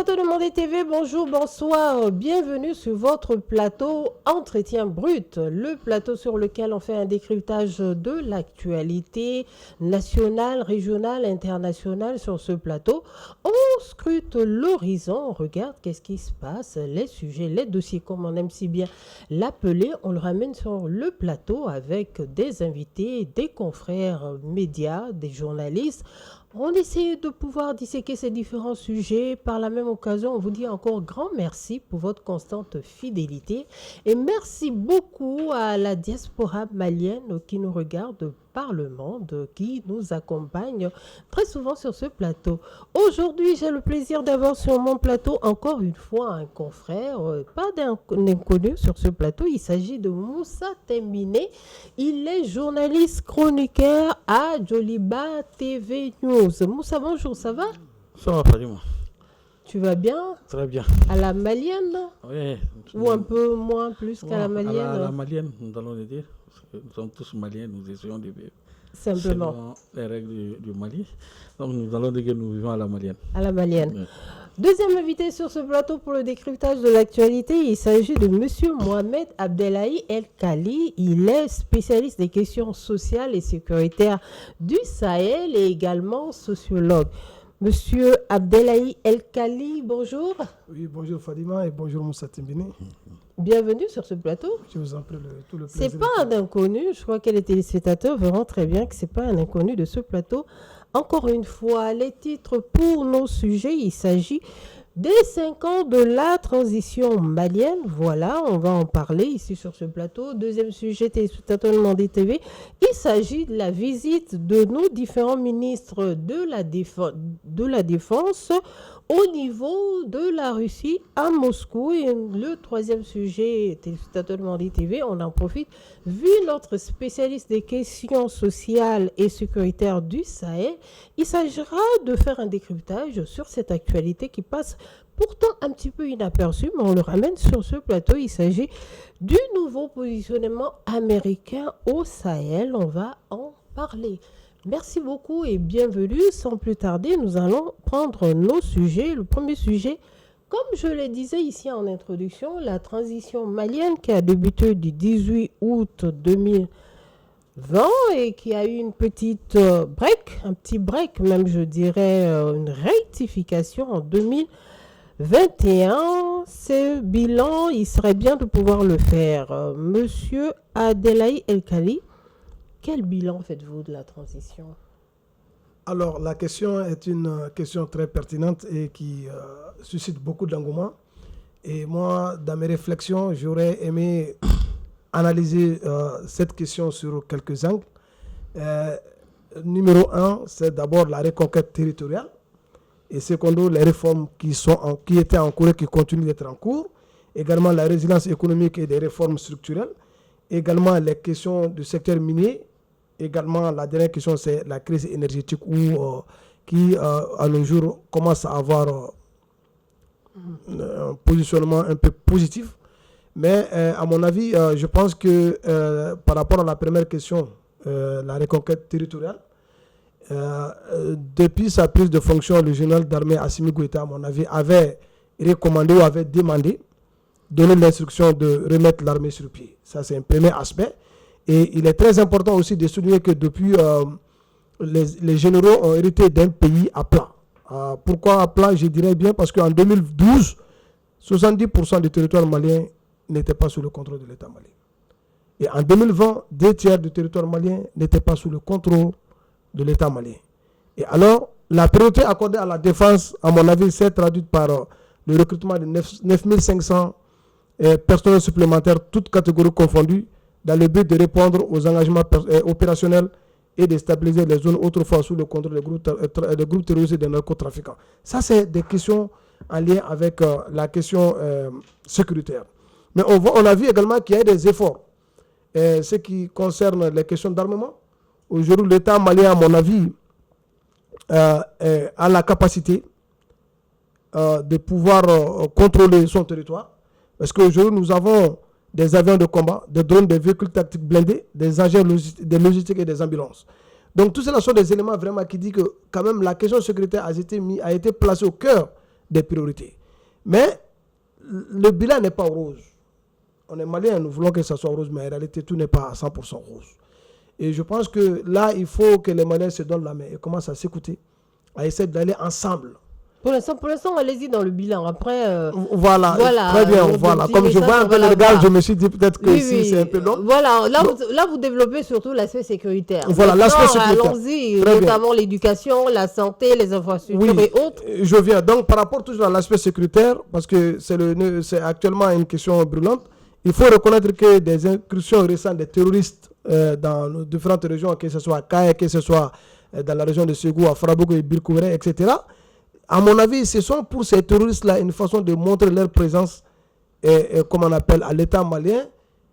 téléspectateurs de Monde TV, bonjour, bonsoir, bienvenue sur votre plateau Entretien Brut, le plateau sur lequel on fait un décryptage de l'actualité nationale, régionale, internationale. Sur ce plateau, on scrute l'horizon, on regarde qu'est-ce qui se passe, les sujets, les dossiers, comme on aime si bien l'appeler, on le ramène sur le plateau avec des invités, des confrères médias, des journalistes. On essaie de pouvoir disséquer ces différents sujets. Par la même occasion, on vous dit encore grand merci pour votre constante fidélité. Et merci beaucoup à la diaspora malienne qui nous regarde par le monde, qui nous accompagne très souvent sur ce plateau. Aujourd'hui, j'ai le plaisir d'avoir sur mon plateau encore une fois un confrère, pas d'un inconnu sur ce plateau. Il s'agit de Moussa Tembine. Il est journaliste chroniqueur à Joliba TV News. Moussa, bonjour, ça va? Ça va, Fadima. Tu vas bien? Très bien. À la malienne? Oui. Ou un peu moins, plus qu'à la malienne? À la malienne, nous allons le dire. Parce que nous sommes tous maliens, nous essayons de vivre. Simplement. Selon les règles du Mali. Donc nous allons dire que nous vivons à la malienne. À la malienne. Oui. Deuxième invité sur ce plateau pour le décryptage de l'actualité, il s'agit de M. Mohamed Abdellahi El Kali. Il est spécialiste des questions sociales et sécuritaires du Sahel et également sociologue. Monsieur Abdellahi El Kali, bonjour. Oui, bonjour Fadima et bonjour Moussa Tembine. Bienvenue sur ce plateau. Je vous en prie, tout le plaisir. C'est pas un inconnu, je crois que les téléspectateurs verront très bien que c'est pas un inconnu de ce plateau. Encore une fois, les titres pour nos sujets, il s'agit des 5 ans de la transition malienne. Voilà, on va en parler ici sur ce plateau. Deuxième sujet, téléspectateurs de Monde TV, il s'agit de la visite de nos différents ministres de la Défense au niveau de la Russie à Moscou. Et le troisième sujet, téléspectateurs de Monde TV, on en profite, vu notre spécialiste des questions sociales et sécuritaires du Sahel, il s'agira de faire un décryptage sur cette actualité qui passe pourtant un petit peu inaperçue, mais on le ramène sur ce plateau. Il s'agit du nouveau positionnement américain au Sahel. On va en parler. Merci beaucoup et bienvenue. Sans plus tarder, nous allons prendre nos sujets. Le premier sujet, comme je le disais ici en introduction, la transition malienne qui a débuté du 18 août 2020 et qui a eu une petite break, un petit break même, je dirais, une rectification en 2021. Ce bilan, il serait bien de pouvoir le faire. Monsieur Abdellahi El Kali, quel bilan faites-vous de la transition? Alors, la question est une question très pertinente et qui suscite beaucoup d'engouement. Et moi, dans mes réflexions, j'aurais aimé analyser cette question sur quelques angles. Numéro 1, c'est d'abord la reconquête territoriale. Et secondo, les réformes qui étaient en cours et qui continuent d'être en cours. Également, la résilience économique et des réformes structurelles. Également, les questions du secteur minier. Également, la dernière question, c'est la crise énergétique qui, à nos jours, commence à avoir un positionnement un peu positif. Mais, à mon avis, je pense que par rapport à la première question, la reconquête territoriale, depuis sa prise de fonction, le général d'armée Assimi Goïta, à mon avis, avait recommandé ou avait demandé, donné l'instruction de remettre l'armée sur pied. Ça, c'est un premier aspect. Et il est très important aussi de souligner que depuis, les généraux ont hérité d'un pays à plat. Pourquoi à plat? Je dirais bien parce qu'en 2012, 70% du territoire malien n'était pas sous le contrôle de l'État malien. Et en 2020, 2/3 du territoire malien n'était pas sous le contrôle de l'État malien. Et alors, la priorité accordée à la défense, à mon avis, s'est traduite par le recrutement de 9500 personnels supplémentaires, toutes catégories confondues, dans le but de répondre aux engagements opérationnels et de stabiliser les zones autrefois sous le contrôle des groupes terroristes et des narcotrafiquants. Ça, c'est des questions en lien avec la question sécuritaire. Mais on a vu également qu'il y a des efforts. Ce qui concerne les questions d'armement, aujourd'hui, l'État malien, à mon avis, a la capacité de pouvoir contrôler son territoire. Parce qu'aujourd'hui, nous avons des avions de combat, des drones, des véhicules tactiques blindés, des agents de logistique et des ambulances. Donc tout cela sont des éléments vraiment qui disent que quand même la question sécuritaire a été placée au cœur des priorités. Mais le bilan n'est pas rose. On est malien, nous voulons que ça soit rose, mais en réalité, tout n'est pas à 100% rose. Et je pense que là, il faut que les Maliens se donnent la main et commencent à s'écouter, à essayer d'aller ensemble. Pour l'instant, allez-y dans le bilan. Après, voilà, très bien, voilà. Comme je vois un peu le regard, je me suis dit peut-être que c'est un peu long. Voilà, là, vous développez surtout l'aspect sécuritaire. Voilà, l'aspect sécuritaire. Allons-y, notamment l'éducation, la santé, les infrastructures et autres. Je viens. Donc, par rapport toujours à l'aspect sécuritaire, parce que c'est actuellement une question brûlante, il faut reconnaître que des incursions récentes des terroristes dans nos différentes régions, que ce soit à Kaya, que ce soit dans la région de Ségou, à Farabougou et Birkouré, etc., à mon avis, ce sont pour ces terroristes-là une façon de montrer leur présence, comme on appelle, à l'État malien,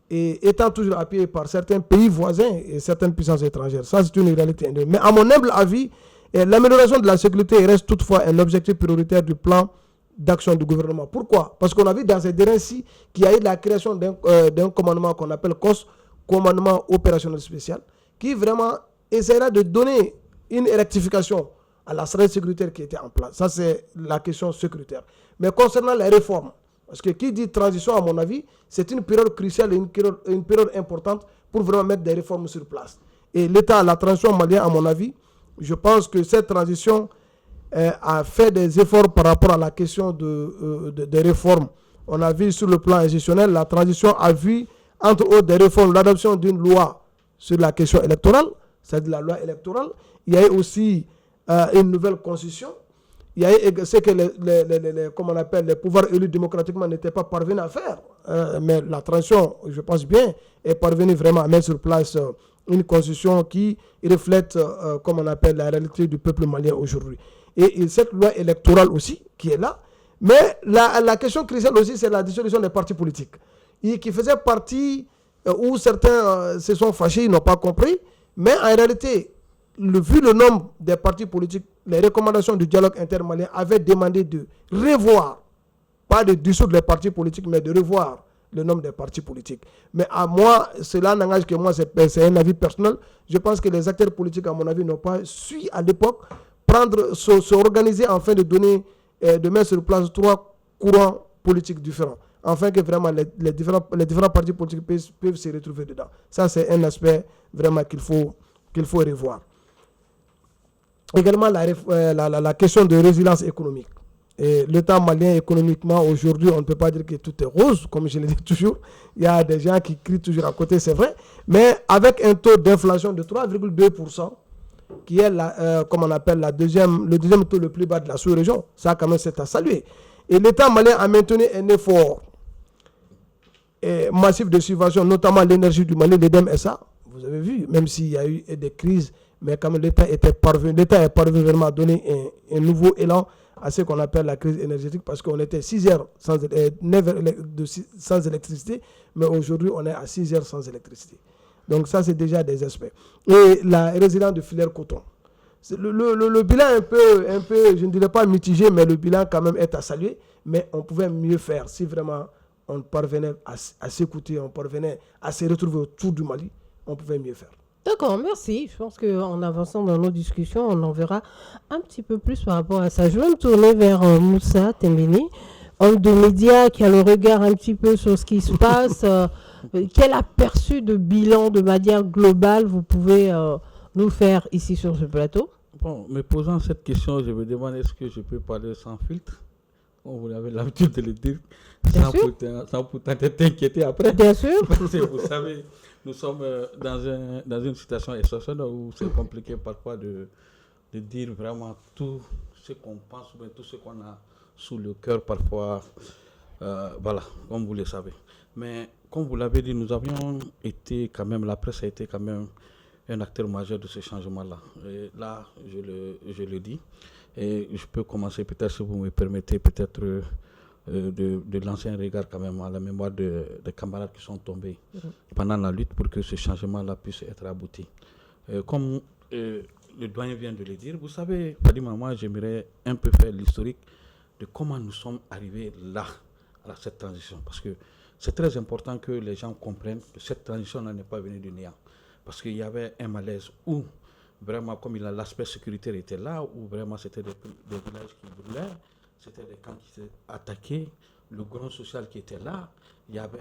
et étant toujours appuyé par certains pays voisins et certaines puissances étrangères. Ça, c'est une réalité. Mais à mon humble avis, l'amélioration de la sécurité reste toutefois un objectif prioritaire du plan d'action du gouvernement. Pourquoi? Parce qu'on a vu dans ces derniers-ci qu'il y a eu la création d'un commandement qu'on appelle COS, commandement opérationnel spécial, qui vraiment essaiera de donner une rectification à la stratégie sécuritaire qui était en place. Ça, c'est la question sécuritaire. Mais concernant les réformes, parce que qui dit transition, à mon avis, c'est une période cruciale et une période importante pour vraiment mettre des réformes sur place. Et l'État, la transition malienne, à mon avis, je pense que cette transition a fait des efforts par rapport à la question des réformes. On a vu sur le plan institutionnel, la transition a vu, entre autres, des réformes, l'adoption d'une loi sur la question électorale, c'est-à-dire la loi électorale. Il y a eu aussi une nouvelle constitution. Il y a eu ce que les pouvoirs élus démocratiquement n'étaient pas parvenus à faire. Mais la transition, je pense bien, est parvenue vraiment à mettre sur place une constitution qui reflète, la réalité du peuple malien aujourd'hui. Et cette loi électorale aussi, qui est là. Mais la question cruciale aussi, c'est la dissolution des partis politiques. Qui faisait partie où certains se sont fâchés, ils n'ont pas compris. Mais en réalité, vu le nombre des partis politiques, les recommandations du dialogue intermalien avaient demandé de revoir, pas de dissoudre les partis politiques, mais de revoir le nombre des partis politiques. Mais à moi, cela n'engage que moi, c'est un avis personnel. Je pense que les acteurs politiques, à mon avis, n'ont pas su à l'époque s'organiser afin de mettre sur place 3 courants politiques différents, afin que vraiment les différents partis politiques peuvent se retrouver dedans. Ça, c'est un aspect vraiment qu'il faut revoir. Également, la question de résilience économique. Et l'État malien, économiquement, aujourd'hui, on ne peut pas dire que tout est rose, comme je le dis toujours. Il y a des gens qui crient toujours à côté, c'est vrai. Mais avec un taux d'inflation de 3,2%, qui est le deuxième taux le plus bas de la sous-région, ça, quand même, c'est à saluer. Et l'État malien a maintenu un effort massif de subvention, notamment l'énergie du Mali, l'EDEM-SA. Vous avez vu, même s'il y a eu des crises, mais quand même l'État est parvenu vraiment à donner un nouveau élan à ce qu'on appelle la crise énergétique, parce qu'on était 6 heures sans électricité, mais aujourd'hui on est à 6 heures sans électricité. Donc ça, c'est déjà des aspects. Et la résilience de filière coton. Le bilan un peu, je ne dirais pas mitigé, mais le bilan quand même est à saluer, mais on pouvait mieux faire si vraiment on parvenait à s'écouter, on parvenait à se retrouver autour du Mali, on pouvait mieux faire. D'accord, merci. Je pense qu'en avançant dans nos discussions, on en verra un petit peu plus par rapport à ça. Je vais me tourner vers Moussa Tembeni, homme de médias qui a le regard un petit peu sur ce qui se passe. Quel aperçu de bilan de manière globale vous pouvez nous faire ici sur ce plateau? Bon, me posant cette question, je me demande est-ce que je peux parler sans filtre? Bon, vous avez l'habitude de le dire, sans pourtant être inquiété après. Bien sûr. Parce que vous savez, nous sommes dans une situation exceptionnelle où c'est compliqué parfois de dire vraiment tout ce qu'on pense, ou tout ce qu'on a sous le cœur parfois. Voilà, comme vous le savez. Mais comme vous l'avez dit, nous avions été quand même, la presse a été quand même un acteur majeur de ce changement-là. Et là, je le dis. Et je peux commencer peut-être, si vous me permettez, peut-être de lancer un regard quand même à la mémoire des camarades qui sont tombés pendant la lutte pour que ce changement-là puisse être abouti. Comme le doyen vient de le dire, vous savez, Fadima, moi j'aimerais un peu faire l'historique de comment nous sommes arrivés là, à cette transition. Parce que c'est très important que les gens comprennent que cette transition n'est pas venue du néant. Parce qu'il y avait un malaise où vraiment, comme l'aspect sécuritaire était là, où vraiment c'était des villages qui brûlaient, c'était des camps qui s'étaient attaqués, le grand social qui était là, il y avait,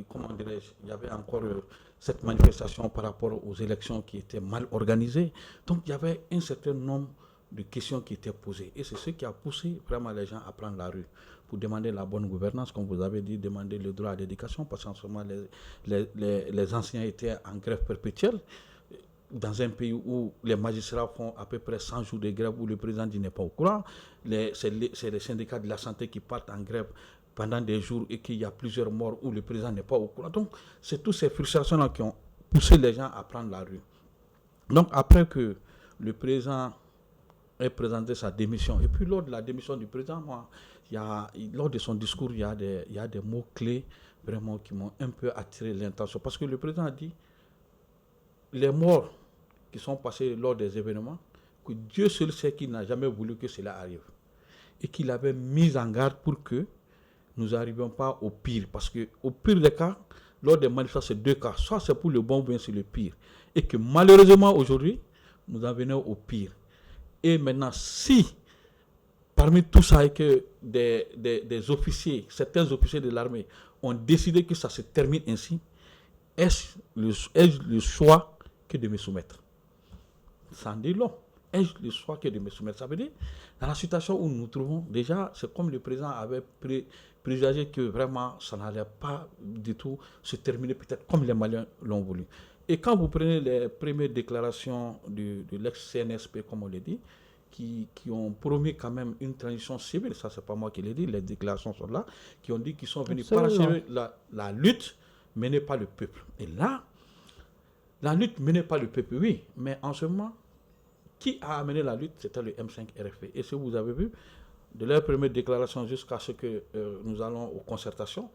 comment dirais-je, il y avait encore cette manifestation par rapport aux élections qui étaient mal organisées. Donc il y avait un certain nombre de questions qui étaient posées. Et c'est ce qui a poussé vraiment les gens à prendre la rue pour demander la bonne gouvernance, comme vous avez dit, demander le droit à l'éducation, parce qu'en ce moment, les enseignants étaient en grève perpétuelle. Dans un pays où les magistrats font à peu près 100 jours de grève, où le président dit n'est pas au courant, c'est les syndicats de la santé qui partent en grève pendant des jours et qu'il y a plusieurs morts où le président n'est pas au courant. Donc, c'est toutes ces frustrations-là qui ont poussé les gens à prendre la rue. Donc, après que le président ait présenté sa démission, et puis lors de la démission du président, lors de son discours, il y a des mots-clés vraiment qui m'ont un peu attiré l'intention. Parce que le président a dit les morts qui sont passés lors des événements, que Dieu seul sait qu'il n'a jamais voulu que cela arrive. Et qu'il avait mis en garde pour que nous n'arrivions pas au pire. Parce qu'au pire des cas, lors des manifestations, c'est deux cas. Soit c'est pour le bon ou bien c'est le pire. Et que malheureusement, aujourd'hui, nous en venons au pire. Et maintenant, si parmi tout ça, et que des officiers, certains officiers de l'armée ont décidé que ça se termine ainsi, est-ce le choix que de me soumettre? Ça en dit long. Ai-je le choix que de me soumettre? Ça veut dire, dans la situation où nous nous trouvons, déjà, c'est comme le président avait présagé que vraiment, ça n'allait pas du tout se terminer peut-être comme les Maliens l'ont voulu. Et quand vous prenez les premières déclarations de l'ex-CNSP, comme on l'a dit, qui ont promis quand même une transition civile, ça c'est pas moi qui l'ai dit, les déclarations sont là, qui ont dit qu'ils sont venus parachever la lutte menée par le peuple. Et là, la lutte menée par le peuple, oui, mais en ce moment, qui a amené la lutte? C'était le M5 RFP. Et si vous avez vu, de leur première déclaration jusqu'à ce que nous allons aux concertations,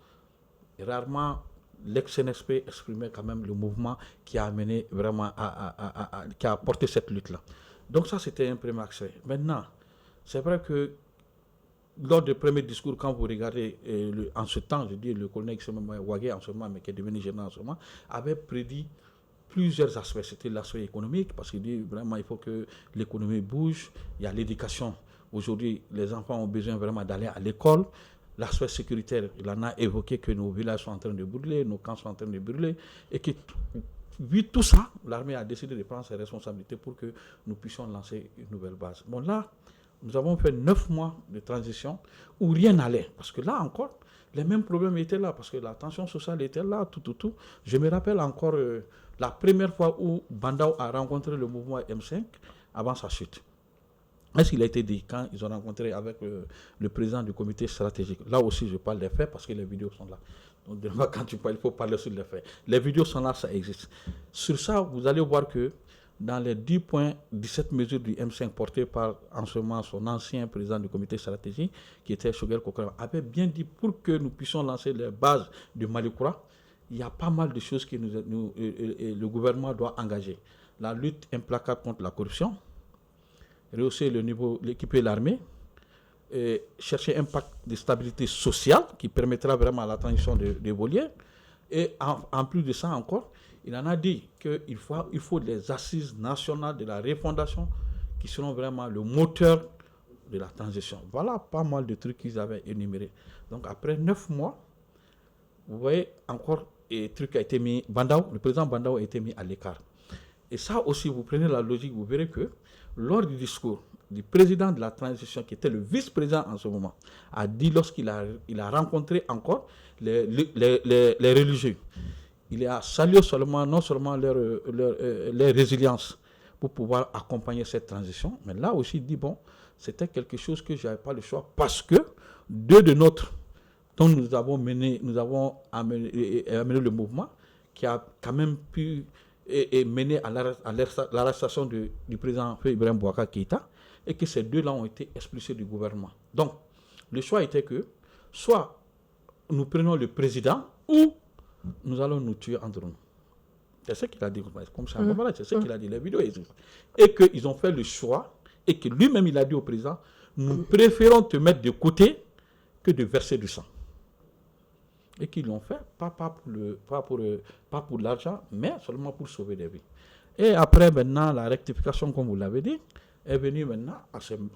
rarement l'ex-CNSP exprimait quand même le mouvement qui a amené vraiment qui a porté cette lutte-là. Donc ça, c'était un premier accès. Maintenant, c'est vrai que lors du premier discours, quand vous regardez en ce temps, je dis le colonel Wagé en ce moment, mais qui est devenu général en ce moment, avait prédit plusieurs aspects. C'était l'aspect économique, parce qu'il dit vraiment il faut que l'économie bouge. Il y a l'éducation. Aujourd'hui, les enfants ont besoin vraiment d'aller à l'école. L'aspect sécuritaire, il en a évoqué que nos villages sont en train de brûler, nos camps sont en train de brûler, et que, vu tout ça, l'armée a décidé de prendre ses responsabilités pour que nous puissions lancer une nouvelle base. Bon, là, nous avons fait 9 mois de transition où rien n'allait. Parce que là encore, les mêmes problèmes étaient là, parce que la tension sociale était là, tout. Je me rappelle encore la première fois où Bandao a rencontré le mouvement M5 avant sa chute. Est-ce qu'il a été dit quand ils ont rencontré avec le président du comité stratégique? Là aussi, je parle des faits parce que les vidéos sont là. Donc, quand tu parles, il faut parler sur les faits. Les vidéos sont là, ça existe. Sur ça, vous allez voir que dans les 10 points, 17 mesures du M5 portées par en ce moment son ancien président du comité stratégique, qui était Choguel Kokora, avait bien dit pour que nous puissions lancer les bases du Malikoura, il y a pas mal de choses que le gouvernement doit engager. La lutte implacable contre la corruption, rehausser le niveau, l'équiper l'armée, chercher un pacte de stabilité sociale qui permettra vraiment la transition des volières. Et en plus de ça encore, il en a dit qu'il faut des assises nationales de la refondation qui seront vraiment le moteur de la transition. Voilà pas mal de trucs qu'ils avaient énumérés. Donc après 9 mois, vous voyez encore, le truc a été mis, le président Bandao a été mis à l'écart. Et ça aussi, vous prenez la logique, vous verrez que lors du discours du président de la transition, qui était le vice-président en ce moment, a dit lorsqu'il a rencontré encore les religieux, il a salué non seulement leur résilience pour pouvoir accompagner cette transition, mais là aussi il dit, bon, c'était quelque chose que je n'avais pas le choix, parce que deux de nôtres, dont nous avons amené le mouvement, qui a quand même pu mener à l'arrestation du président Ibrahim Boubacar Keïta, et que ces deux-là ont été expulsés du gouvernement. Donc, le choix était que soit nous prenons le président, ou nous allons nous tuer entre nous. C'est ce qu'il a dit, comme ça. Voilà, c'est ce qu'il a dit, les vidéos existent. Et qu'ils ont fait le choix, et que lui-même il a dit au président, nous préférons te mettre de côté que de verser du sang. Et qu'ils l'ont fait, pas pour l'argent, mais seulement pour sauver des vies. Et après, maintenant, la rectification, comme vous l'avez dit, est venu maintenant,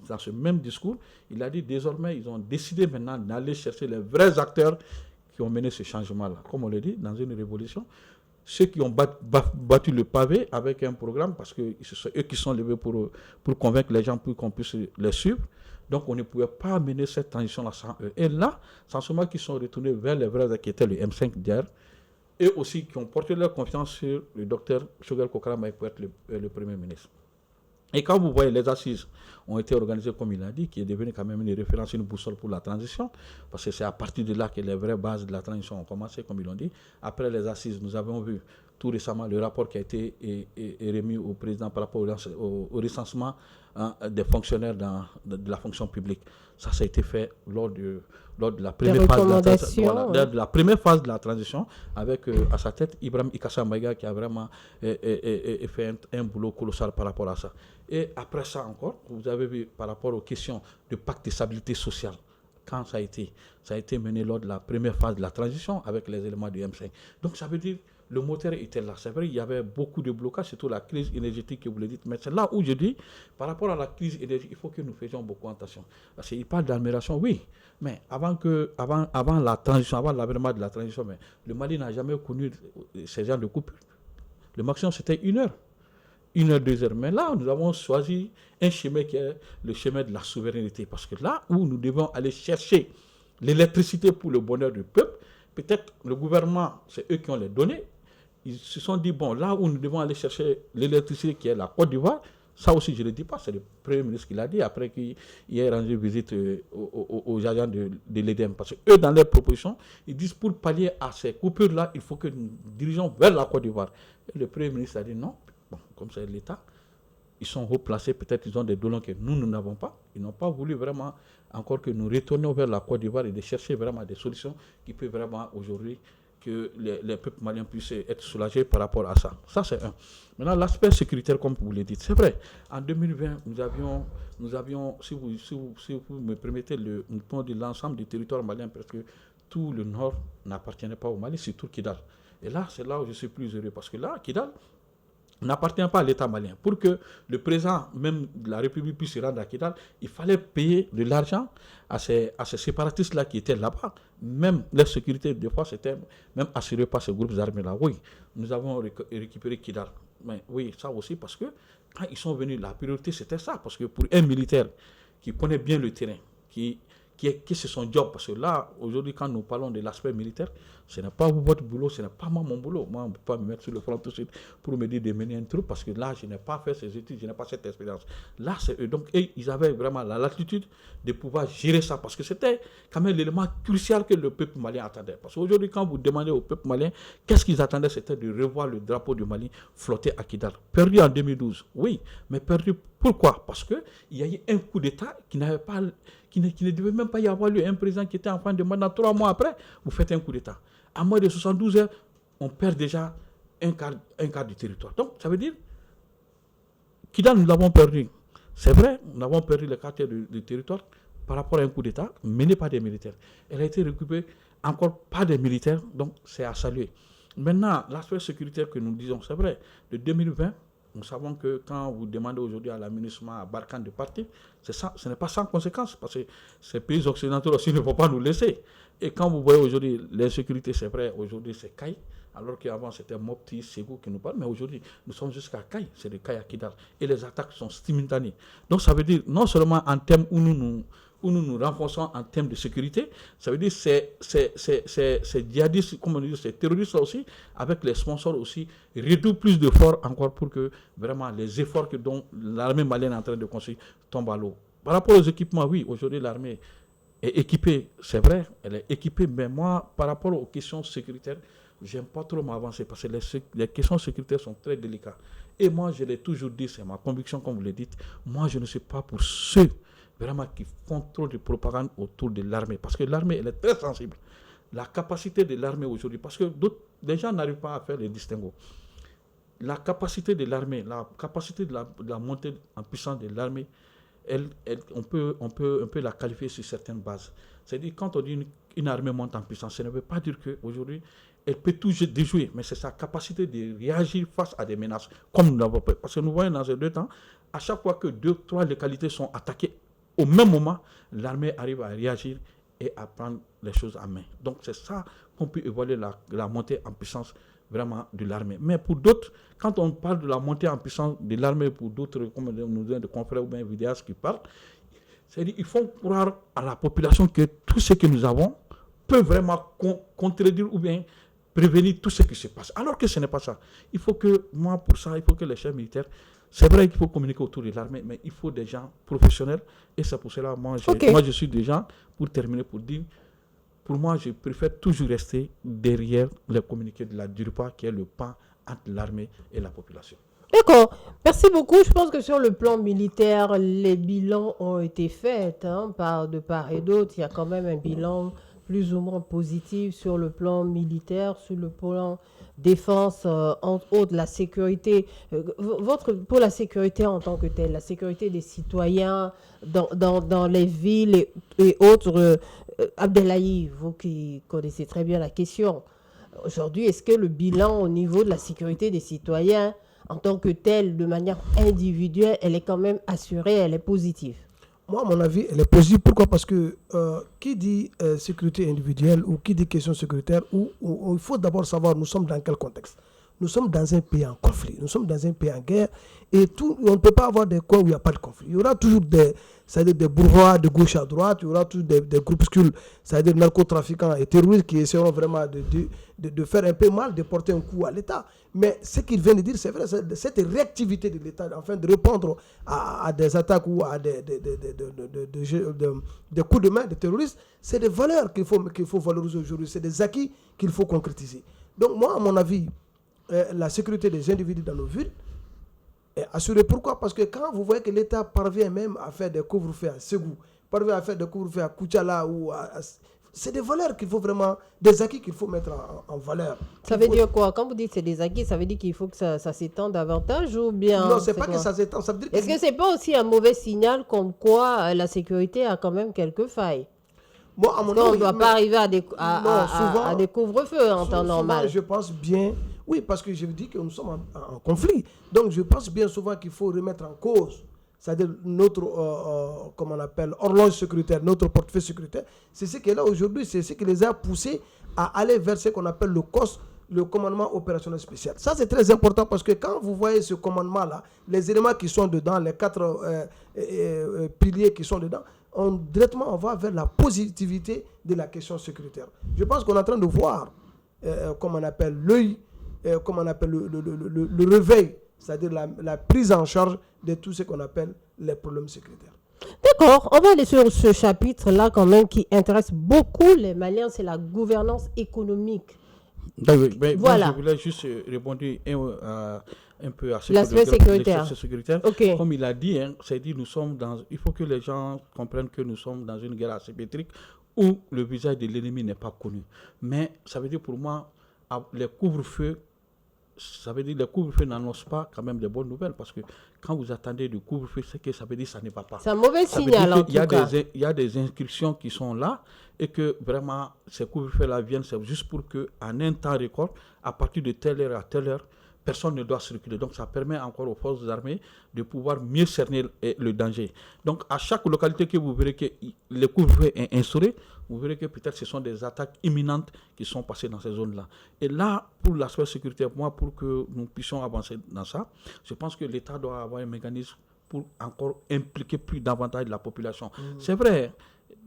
dans ce même discours, il a dit désormais, ils ont décidé maintenant d'aller chercher les vrais acteurs qui ont mené ce changement-là. Comme on le dit, dans une révolution, ceux qui ont battu le pavé avec un programme, parce que ce sont eux qui sont levés pour convaincre les gens pour qu'on puisse les suivre. Donc on ne pouvait pas mener cette transition-là sans eux. Et là, c'est en ce moment qu'ils sont retournés vers les vrais qui étaient le M5 d'hier, et aussi qui ont porté leur confiance sur le docteur Choguel Kokara pour être le Premier ministre. Et quand vous voyez les assises ont été organisées comme il a dit, qui est devenu quand même une référence, une boussole pour la transition, parce que c'est à partir de là que les vraies bases de la transition ont commencé, comme ils l'ont dit. Après les assises, nous avons vu tout récemment le rapport qui a été remis au président par rapport au recensement des fonctionnaires de la fonction publique. Ça a été fait lors de la première phase de la transition, avec à sa tête Ibrahim Ikassa Maïga qui a vraiment fait un boulot colossal par rapport à ça. Et après ça encore, vous avez vu par rapport aux questions de pacte de stabilité sociale, quand ça a été mené lors de la première phase de la transition avec les éléments du M5. Donc ça veut dire le moteur était là. C'est vrai, il y avait beaucoup de blocages, surtout la crise énergétique que vous le dites. Mais c'est là où je dis, par rapport à la crise énergétique, il faut que nous faisions beaucoup attention. Parce qu'il parle d'admiration, oui, mais avant la transition, avant l'avènement de la transition, mais le Mali n'a jamais connu ces genres de coupures. Le maximum, c'était 1 heure. 1 heure, 2 heures. Mais là, nous avons choisi un chemin qui est le chemin de la souveraineté. Parce que là où nous devons aller chercher l'électricité pour le bonheur du peuple, peut-être le gouvernement, c'est eux qui ont les données. Ils se sont dit, bon, là où nous devons aller chercher l'électricité qui est la Côte d'Ivoire, ça aussi je ne le dis pas, c'est le Premier ministre qui l'a dit après qu'il ait rendu visite aux agents de l'EDEM. Parce qu'eux, dans leurs propositions, ils disent pour pallier à ces coupures-là, il faut que nous dirigeons vers la Côte d'Ivoire. Et le Premier ministre a dit non, bon, comme c'est l'État, ils sont haut placés, peut-être ils ont des dons que nous n'avons pas. Ils n'ont pas voulu vraiment encore que nous retournions vers la Côte d'Ivoire et de chercher vraiment des solutions qui peuvent vraiment aujourd'hui que les peuples maliens puissent être soulagés par rapport à ça. Ça, c'est un. Maintenant, l'aspect sécuritaire, comme vous le dites, c'est vrai. En 2020, nous avions si vous me permettez, le point de l'ensemble du territoire malien, parce que tout le nord n'appartenait pas au Mali, c'est tout Kidal. Et là, c'est là où je suis plus heureux, parce que là, Kidal n'appartient pas à l'État malien. Pour que le président même de la République puisse se rendre à Kidal, il fallait payer de l'argent à ces séparatistes-là qui étaient là-bas. Même la sécurité, des fois, c'était même assuré par ces groupes armés-là. Oui, nous avons récupéré Kidal. Mais oui, ça aussi, parce que quand ils sont venus, la priorité, c'était ça. Parce que pour un militaire qui connaît bien le terrain, qui c'est son job, parce que là, aujourd'hui, quand nous parlons de l'aspect militaire, ce n'est pas votre boulot, ce n'est pas mon boulot. Moi, on ne peut pas me mettre sur le front tout de suite pour me dire de mener un troupe, parce que là, je n'ai pas fait ces études, je n'ai pas cette expérience. Là, c'est eux. Donc, ils avaient vraiment la latitude de pouvoir gérer ça, parce que c'était quand même l'élément crucial que le peuple malien attendait. Parce qu'aujourd'hui, quand vous demandez au peuple malien, qu'est-ce qu'ils attendaient, c'était de revoir le drapeau du Mali flotter à Kidal. Perdu en 2012, oui, mais perdu pourquoi? Parce qu'il y a eu un coup d'État qui ne devait même pas y avoir lieu. Un président qui était en fin de mandat, 3 mois après, vous faites un coup d'État. À moins de 72 heures, on perd déjà un quart du territoire. Donc, ça veut dire, Kidal, nous l'avons perdu. C'est vrai, nous avons perdu le quart du territoire par rapport à un coup d'État mené par des militaires. Elle a été récupérée encore par des militaires, donc c'est à saluer. Maintenant, l'aspect sécuritaire que nous disons, c'est vrai, de 2020, nous savons que quand vous demandez aujourd'hui à l'aménagement à Barkhane de partir, ce n'est pas sans conséquence, parce que ces pays occidentaux aussi ne vont pas nous laisser. Et quand vous voyez aujourd'hui l'insécurité, c'est vrai, aujourd'hui c'est Caille, alors qu'avant c'était Mopti, Ségou qui nous parle, mais aujourd'hui nous sommes jusqu'à Caille, c'est de Caille à Kidal. Et les attaques sont simultanées. Donc ça veut dire, non seulement en termes où nous nous renforçons en termes de sécurité, ça veut dire ces djihadistes, comme on dit, ces terroristes-là aussi, avec les sponsors aussi, redoublent plus d'efforts encore pour que vraiment les efforts dont l'armée malienne est en train de construire tombent à l'eau. Par rapport aux équipements, oui, aujourd'hui l'armée est équipée, c'est vrai, elle est équipée, mais moi, par rapport aux questions sécuritaires, je n'aime pas trop m'avancer parce que les questions sécuritaires sont très délicates. Et moi, je l'ai toujours dit, c'est ma conviction, comme vous le dites, moi, je ne suis pas pour ceux vraiment qui font trop de propagande autour de l'armée. Parce que l'armée, elle est très sensible. La capacité de l'armée aujourd'hui, parce que les gens n'arrivent pas à faire les distinguos. La capacité de l'armée, la capacité de la montée en puissance de l'armée, on peut la qualifier sur certaines bases. C'est-à-dire, quand on dit une armée monte en puissance, ça ne veut pas dire qu'aujourd'hui, elle peut tout déjouer, mais c'est sa capacité de réagir face à des menaces, comme nous l'avons fait. Parce que nous voyons dans ces 2 temps, à chaque fois que 2, 3 localités sont attaquées, au même moment, l'armée arrive à réagir et à prendre les choses en main. Donc c'est ça qu'on peut évaluer la montée en puissance vraiment de l'armée. Mais pour d'autres, quand on parle de la montée en puissance de l'armée, pour d'autres, comme nous disons, des confrères ou bien vidéastes qui parlent, c'est-à-dire qu'ils font croire à la population que tout ce que nous avons peut vraiment contredire ou bien prévenir tout ce qui se passe. Alors que ce n'est pas ça. Il faut que, pour ça, il faut que les chefs militaires, c'est vrai qu'il faut communiquer autour de l'armée, mais il faut des gens professionnels. Et c'est pour cela, moi, je suis des gens, pour terminer, pour dire, pour moi, je préfère toujours rester derrière les communiqués de la DURPA, qui est le pan entre l'armée et la population. D'accord. Merci beaucoup. Je pense que sur le plan militaire, les bilans ont été faits de part et d'autre. Il y a quand même un bilan plus ou moins positif sur le plan militaire, sur le plan défense, entre autres la sécurité. Pour la sécurité en tant que telle, la sécurité des citoyens dans les villes et autres, Abdellahi, vous qui connaissez très bien la question, aujourd'hui, est-ce que le bilan au niveau de la sécurité des citoyens en tant que tel, de manière individuelle, elle est quand même assurée, elle est positive? Moi, à mon avis, elle est positive. Pourquoi? Parce que qui dit sécurité individuelle ou qui dit question sécuritaire, il faut d'abord savoir nous sommes dans quel contexte. Nous sommes dans un pays en conflit, nous sommes dans un pays en guerre, et on ne peut pas avoir des coins où il n'y a pas de conflit. Il y aura toujours des bourgeois de gauche à droite, il y aura toujours des groupuscules, c'est-à-dire narcotrafiquants et terroristes qui essaieront vraiment de faire un peu mal, de porter un coup à l'État. Mais ce qu'il vient de dire, c'est vrai, cette réactivité de l'État, afin de répondre à des attaques ou à des coups de main des terroristes, c'est des valeurs qu'il faut valoriser aujourd'hui, c'est des acquis qu'il faut concrétiser. Donc moi, à mon avis, la sécurité des individus dans nos villes est assurée. Pourquoi? Parce que quand vous voyez que l'État parvient même à faire des couvre-feux à Ségou, parvient à faire des couvre-feux à Koutchala, c'est des valeurs qu'il faut vraiment, des acquis qu'il faut mettre en valeur. Ça veut dire quoi? Quand vous dites c'est des acquis, ça veut dire qu'il faut que ça s'étende davantage ou bien... Non, c'est pas que ça s'étend, ça veut dire... Est-ce que c'est pas aussi un mauvais signal comme quoi la sécurité a quand même quelques failles? Moi, à mon avis, on ne doit pas arriver à des couvre-feux en temps normal. Je pense bien... Oui, parce que je vous dis que nous sommes en conflit. Donc, je pense bien souvent qu'il faut remettre en cause, c'est-à-dire notre, comme on appelle, horloge sécuritaire, notre portefeuille sécuritaire. C'est ce qui est là aujourd'hui, c'est ce qui les a poussés à aller vers ce qu'on appelle le COS, le commandement opérationnel spécial. Ça, c'est très important parce que quand vous voyez ce commandement-là, les éléments qui sont dedans, les 4 piliers qui sont dedans, directement, on va vers la positivité de la question sécuritaire. Je pense qu'on est en train de voir, comme on appelle l'œil, comme on appelle le réveil, c'est-à-dire la prise en charge de tout ce qu'on appelle les problèmes sécuritaires. D'accord, on va aller sur ce chapitre-là quand même qui intéresse beaucoup les Maliens, c'est la gouvernance économique. Voilà. Je voulais juste répondre un peu à l'aspect sécuritaire. Okay. Comme il a dit, c'est-à-dire il faut que les gens comprennent que nous sommes dans une guerre asymétrique où le visage de l'ennemi n'est pas connu. Mais ça veut dire pour moi, les couvre-feux, ça veut dire que les couvre-feux n'annoncent pas quand même de bonnes nouvelles parce que quand vous attendez du couvre-feu, c'est que ça veut dire que ça ne va pas. C'est un mauvais signal en tout cas. Il y a des inscriptions qui sont là et que vraiment ces couvre-feux-là viennent, c'est juste pour qu'en un temps record, à partir de telle heure à telle heure, personne ne doit circuler. Donc ça permet encore aux forces armées de pouvoir mieux cerner le danger. Donc à chaque localité que vous verrez que le couvre-feu est instauré, vous verrez que peut-être ce sont des attaques imminentes qui sont passées dans ces zones-là. Et là, pour l'aspect sécuritaire, moi, pour que nous puissions avancer dans ça, je pense que l'État doit avoir un mécanisme pour encore impliquer plus davantage la population. C'est vrai,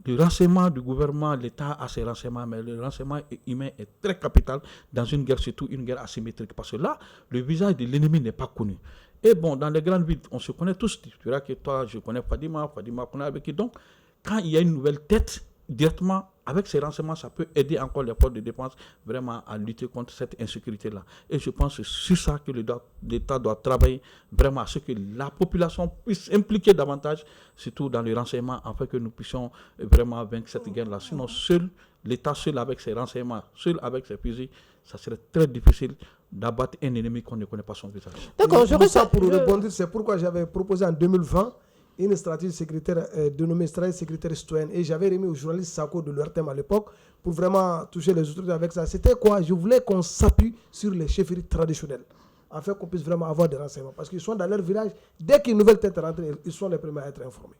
le renseignement du gouvernement, l'État a ses renseignements, mais le renseignement humain est très capital dans une guerre, surtout une guerre asymétrique. Parce que là, le visage de l'ennemi n'est pas connu. Et bon, dans les grandes villes, on se connaît tous. Tu verras que toi, je connais Fadima connaît avec qui. Donc, quand il y a une nouvelle tête, directement, avec ces renseignements, ça peut aider encore les forces de défense vraiment à lutter contre cette insécurité-là. Et je pense que c'est sur ça que l'État doit travailler vraiment à ce que la population puisse impliquer davantage, surtout dans le renseignement, afin que nous puissions vraiment vaincre cette guerre-là. Sinon, l'État seul avec ses renseignements, seul avec ses fusils, ça serait très difficile d'abattre un ennemi qu'on ne connaît pas son visage. D'accord, je ressens pour rebondir, c'est pourquoi j'avais proposé en 2020 une stratégie sécuritaire dénommée stratégie sécuritaire citoyenne. Et j'avais remis aux journalistes Sako de l'URTM à l'époque pour vraiment toucher les autorités avec ça. C'était quoi? Je voulais qu'on s'appuie sur les chefferies traditionnelles afin qu'on puisse vraiment avoir des renseignements. Parce qu'ils sont dans leur village, dès qu'une nouvelle tête rentre, ils sont les premiers à être informés.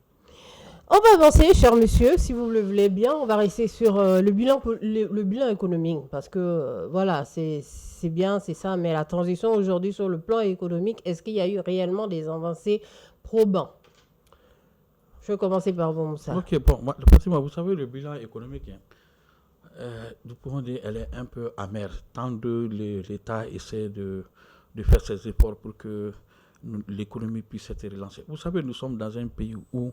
On va avancer, cher monsieur, si vous le voulez bien. On va rester sur le bilan économique. Parce que, voilà, c'est bien, c'est ça. Mais la transition aujourd'hui sur le plan économique, est-ce qu'il y a eu réellement des avancées probants? Je vais commencer par vous, Moussa. Ok, bon, vous savez, le bilan économique, nous pouvons dire qu'elle est un peu amère. Tant que l'État essaie de faire ses efforts pour que l'économie puisse être relancée. Vous savez, nous sommes dans un pays où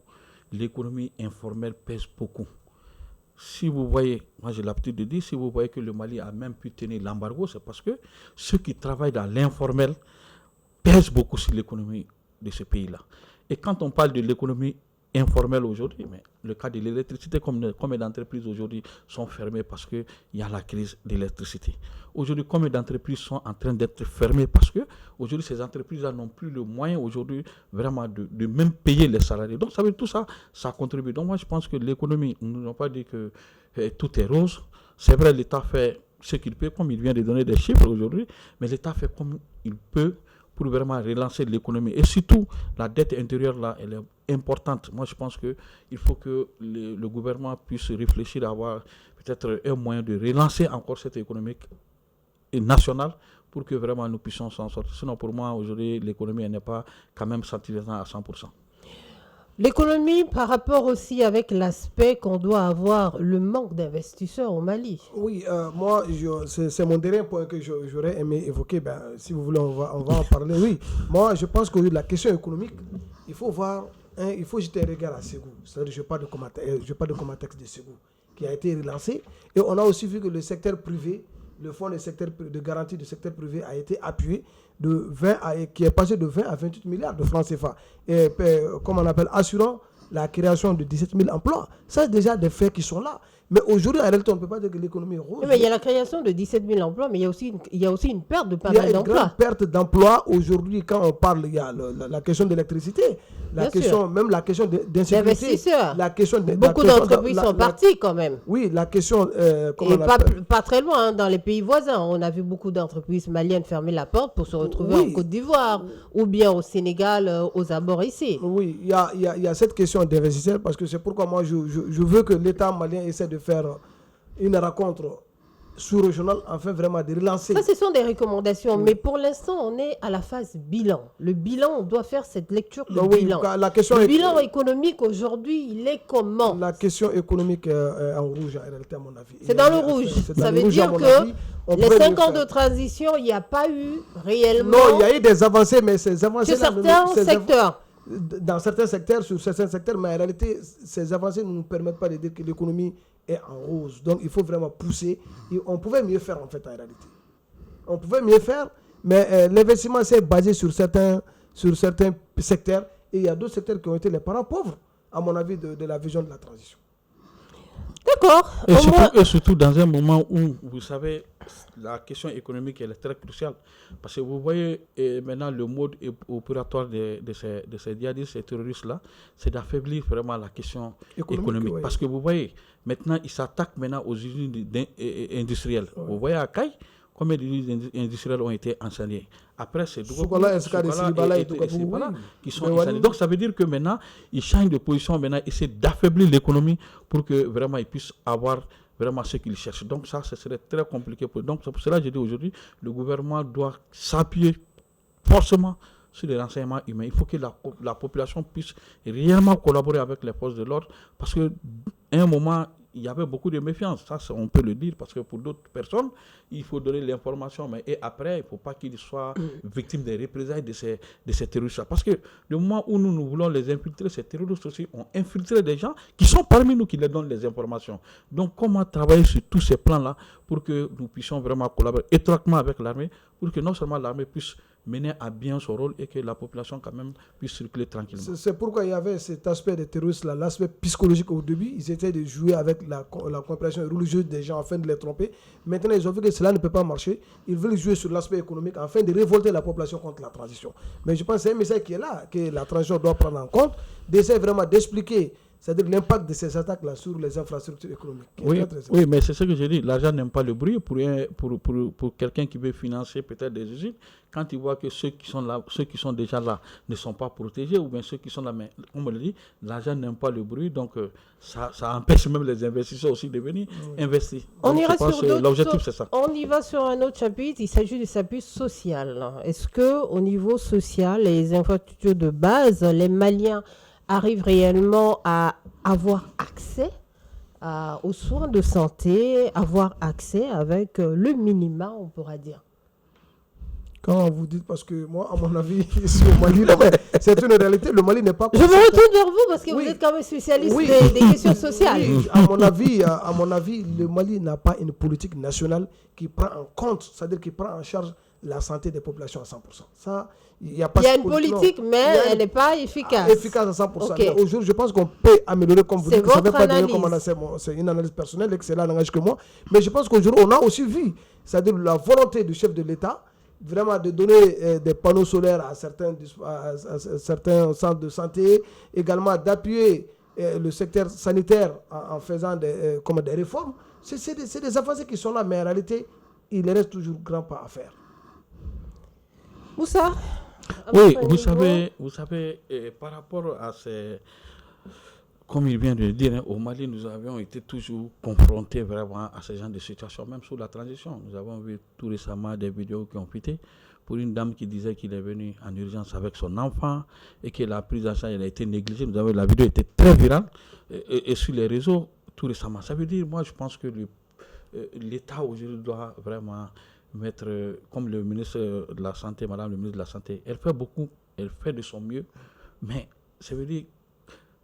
l'économie informelle pèse beaucoup. Si vous voyez, moi j'ai l'habitude de dire, si vous voyez que le Mali a même pu tenir l'embargo, c'est parce que ceux qui travaillent dans l'informel pèsent beaucoup sur l'économie de ce pays-là. Et quand on parle de l'économie informelle aujourd'hui, mais le cas de l'électricité, combien d'entreprises aujourd'hui sont fermées parce qu'il y a la crise de l'électricité. Aujourd'hui, combien d'entreprises sont en train d'être fermées parce que aujourd'hui ces entreprises-là n'ont plus le moyen aujourd'hui vraiment de même payer les salariés. Donc ça veut dire tout ça, ça contribue. Donc moi je pense que l'économie, nous n'avons pas dit que tout est rose. C'est vrai, l'État fait ce qu'il peut, comme il vient de donner des chiffres aujourd'hui, mais l'État fait comme il peut pour vraiment relancer l'économie. Et surtout, la dette intérieure, là, elle est importante. Moi, je pense qu'il faut que le gouvernement puisse réfléchir à avoir peut-être un moyen de relancer encore cette économie nationale pour que vraiment nous puissions s'en sortir. Sinon, pour moi, aujourd'hui, l'économie n'est pas quand même satisfaisante à 100%. L'économie, par rapport aussi avec l'aspect qu'on doit avoir, le manque d'investisseurs au Mali. Oui, moi, c'est mon dernier point que j'aurais aimé évoquer. Ben, si vous voulez, on va en parler. Oui, moi, je pense que la question économique, il faut voir, il faut jeter un regard à Ségou. C'est-à-dire, je parle de Comatex de Ségou, qui a été relancé. Et on a aussi vu que le secteur privé, le fonds de garantie du secteur privé a été appuyé qui est passé de 20 à 28 milliards de francs CFA. Et comme on appelle, assurant la création de 17 000 emplois. Ça, c'est déjà des faits qui sont là. Mais aujourd'hui, en réalité, on ne peut pas dire que l'économie est rose. Mais il y a la création de 17 000 emplois, mais il y a aussi une perte de pas mal d'emplois. Il y a une grande perte d'emplois. Aujourd'hui, quand on parle, il y a la question de l'électricité, même la question d'insécurité. Beaucoup d'entreprises sont parties quand même. Oui, la question... Et pas très loin, hein, dans les pays voisins. On a vu beaucoup d'entreprises maliennes fermer la porte pour se retrouver en Côte d'Ivoire ou bien au Sénégal, aux abords ici. Oui, il y a cette question d'investisseurs parce que c'est pourquoi moi je veux que l'État malien essaie de faire une rencontre sous-régionale afin vraiment de relancer. Ça, ce sont des recommandations, mais pour l'instant, on est à la phase bilan. Le bilan, on doit faire cette lecture de bilan. Le bilan économique, aujourd'hui, il est comment? La question économique est en rouge, en réalité, à mon avis. C'est dans le rouge. Ça veut dire que les 5 ans de transition, il n'y a pas eu réellement... Non, il y a eu des avancées, mais ces avancées... Sur certains secteurs. Dans certains secteurs, sur certains secteurs, mais en réalité, ces avancées ne nous permettent pas de dire que l'économie est en rose. Donc, il faut vraiment pousser. Et on pouvait mieux faire, en fait, en réalité. On pouvait mieux faire, mais l'investissement s'est basé sur certains secteurs. Et il y a d'autres secteurs qui ont été les parents pauvres, à mon avis, de la vision de la transition. D'accord. Et surtout dans un moment où, vous savez, la question économique elle est très cruciale. Parce que vous voyez maintenant le mode opératoire de ces djihadistes, ces terroristes-là, c'est d'affaiblir vraiment la question économique. Oui. Parce que vous voyez, maintenant, ils s'attaquent maintenant aux usines industrielles. Oui. Vous voyez à Caille, combien d'usines industrielles ont été incendiées. Après, c'est Soukala et qui sont incendiées. Donc, ça veut dire que maintenant, ils changent de position, maintenant, essaient d'affaiblir l'économie pour que vraiment ils puissent avoir vraiment ce qu'ils cherchent. Donc, ça, ce serait très compliqué. Donc, c'est pour cela que je dis aujourd'hui, le gouvernement doit s'appuyer forcément sur les renseignements humains. Il faut que la population puisse réellement collaborer avec les forces de l'ordre parce qu'à un moment, il y avait beaucoup de méfiance, ça on peut le dire, parce que pour d'autres personnes, il faut donner l'information, mais et après, il ne faut pas qu'ils soient victimes des représailles de ces terroristes. Parce que le moment où nous voulons les infiltrer, ces terroristes aussi ont infiltré des gens qui sont parmi nous qui les donnent les informations. Donc, comment travailler sur tous ces plans-là pour que nous puissions vraiment collaborer étroitement avec l'armée, pour que non seulement l'armée puisse mener à bien son rôle et que la population quand même puisse circuler tranquillement. C'est pourquoi il y avait cet aspect des terroristes, l'aspect psychologique au début. Ils essaient de jouer avec la compréhension religieuse des gens afin de les tromper. Maintenant, ils ont vu que cela ne peut pas marcher. Ils veulent jouer sur l'aspect économique afin de révolter la population contre la transition. Mais je pense que c'est un message qui est là, que la transition doit prendre en compte, d'essayer vraiment d'expliquer, c'est-à-dire l'impact de ces attaques-là sur les infrastructures économiques. Oui, mais c'est ce que j'ai dit. L'argent n'aime pas le bruit. Pour quelqu'un qui veut financer peut-être des usines, quand il voit que ceux qui sont déjà là ne sont pas protégés, ou bien ceux qui sont là, mais on me le dit, l'argent n'aime pas le bruit, donc ça empêche même les investisseurs aussi de venir investir. L'objectif, c'est ça. On y va sur un autre chapitre, il s'agit du chapitre social. Est-ce qu'au niveau social, les infrastructures de base, les Maliens arrivent réellement à avoir accès aux soins de santé, avoir accès avec le minimum, on pourra dire? Quand vous dites, parce que moi, à mon avis, ici au Mali, c'est une réalité, le Mali n'est pas... Je me retourne vers vous parce que vous êtes quand même spécialiste des questions sociales. Oui, à mon avis, le Mali n'a pas une politique nationale qui prend en compte, c'est-à-dire qui prend en charge la santé des populations à 100%. Ça, il y a une politique, mais elle n'est pas efficace. Efficace à 100%. Okay. Aujourd'hui, je pense qu'on peut améliorer, comme vous dites, ça ne veut pas dire comment c'est une analyse personnelle et que c'est là langage que moi. Mais je pense qu'aujourd'hui, on a aussi vu, c'est-à-dire la volonté du chef de l'État, vraiment de donner des panneaux solaires à certains centres de santé, également d'appuyer le secteur sanitaire en faisant des réformes. C'est des avancées qui sont là, mais en réalité, il reste toujours grand pas à faire. Moussa? Oui, vous savez, par rapport à ces... Comme il vient de le dire, au Mali, nous avions été toujours confrontés vraiment à ce genre de situation, même sous la transition. Nous avons vu tout récemment des vidéos qui ont fuité pour une dame qui disait qu'il est venu en urgence avec son enfant et que la prise en charge a été négligée. La vidéo était très virale et sur les réseaux tout récemment. Ça veut dire, moi, je pense que l'État aujourd'hui doit vraiment mettre, comme le ministre de la Santé, Madame le ministre de la Santé, elle fait beaucoup, elle fait de son mieux, mais ça veut dire,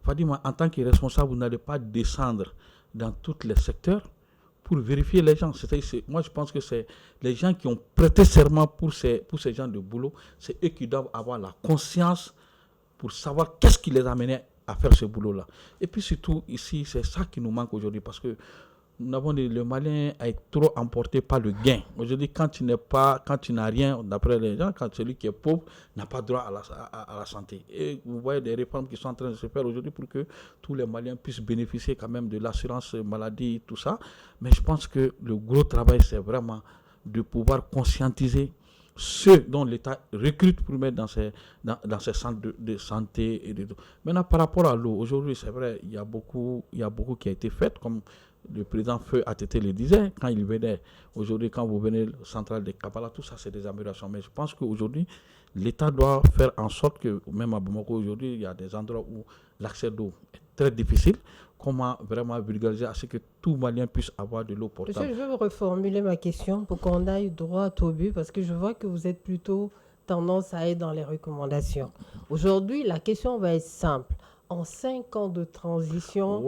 Fadima, en tant que responsable, vous n'allez pas descendre dans tous les secteurs pour vérifier les gens. Moi, je pense que c'est les gens qui ont prêté serment pour ces gens de boulot, c'est eux qui doivent avoir la conscience pour savoir qu'est-ce qui les a menés à faire ce boulot-là. Et puis surtout, ici, c'est ça qui nous manque aujourd'hui, parce que nous avons dit le Malien est trop emporté par le gain. Aujourd'hui, quand tu n'as rien, d'après les gens, quand celui qui est pauvre n'a pas droit à la santé. Et vous voyez des réformes qui sont en train de se faire aujourd'hui pour que tous les Maliens puissent bénéficier quand même de l'assurance maladie, tout ça. Mais je pense que le gros travail, c'est vraiment de pouvoir conscientiser ceux dont l'État recrute pour mettre dans ces centres de santé. Maintenant, par rapport à l'eau, aujourd'hui, c'est vrai, il y a beaucoup qui a été fait, comme le président Feu ATT le disait, quand il venait, aujourd'hui, quand vous venez au central de Kabbalah, tout ça, c'est des améliorations. Mais je pense qu'aujourd'hui, l'État doit faire en sorte que, même à Bamako, aujourd'hui, il y a des endroits où l'accès d'eau est très difficile. Comment vraiment vulgariser à ce que tout Malien puisse avoir de l'eau potable. Je vais vous reformuler ma question pour qu'on aille droit au but, parce que je vois que vous êtes plutôt tendance à être dans les recommandations. Aujourd'hui, la question va être simple. En 5 ans de transition,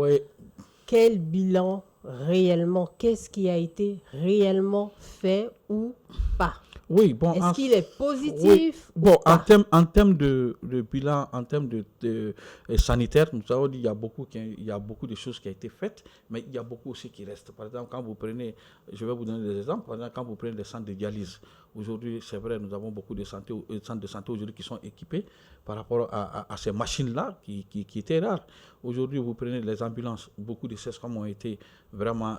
quel bilan réellement, qu'est-ce qui a été réellement fait ou pas? Oui, bon. Est-ce qu'il est positif? Oui. Bon, en termes de bilan, en termes de sanitaire, nous avons dit qu'il y a beaucoup de choses qui ont été faites, mais il y a beaucoup aussi qui restent. Par exemple, quand vous prenez, je vais vous donner des exemples, par exemple, quand vous prenez des centres de dialyse, aujourd'hui, c'est vrai, nous avons beaucoup de centres de santé aujourd'hui qui sont équipés par rapport à ces machines-là qui étaient rares. Aujourd'hui, vous prenez les ambulances, beaucoup de CESCOM ont été vraiment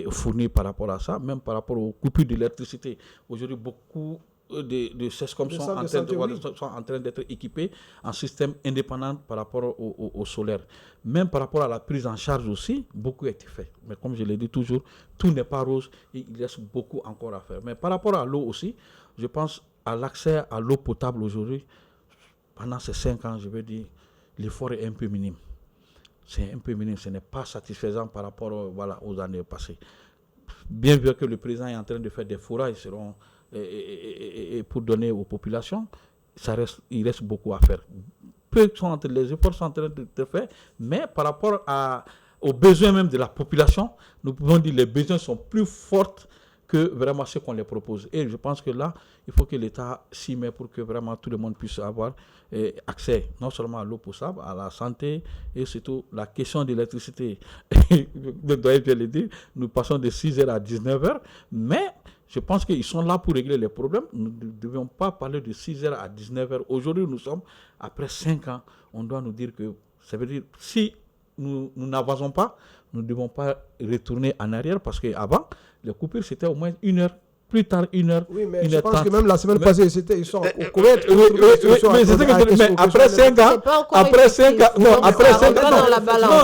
fournis par rapport à ça, même par rapport aux coupures d'électricité. Aujourd'hui, beaucoup de CESCOM sont en train d'être équipés en système indépendant par rapport au solaire. Même par rapport à la prise en charge aussi, beaucoup a été fait. Mais comme je l'ai dit toujours, tout n'est pas rose et il reste beaucoup encore à faire. Mais par rapport à l'eau aussi, je pense à l'accès à l'eau potable aujourd'hui, pendant ces 5 ans, je veux dire, l'effort est un peu minime. C'est un peu minime, ce n'est pas satisfaisant par rapport aux années passées. Bien vu que le président est en train de faire des forages pour donner aux populations, il reste beaucoup à faire. Les efforts sont en train de se faire, mais par rapport aux besoins même de la population, nous pouvons dire que les besoins sont plus forts que vraiment ce qu'on les propose. Et je pense que là, il faut que l'État s'y mette pour que vraiment tout le monde puisse avoir accès non seulement à l'eau potable, à la santé et surtout la question de l'électricité. Je dois bien le dire, nous passons de 6h à 19h, mais je pense qu'ils sont là pour régler les problèmes. Nous ne devions pas parler de 6h à 19h. Aujourd'hui, nous sommes, après 5 ans, on doit nous dire que, ça veut dire, si nous n'avançons pas, nous ne devons pas retourner en arrière parce qu'avant, les coupures, c'était au moins 1 heure. Plus tard, 1 heure. Oui, mais je pense que même la semaine passée, ils sont au Koweït. Mais après 5 ans,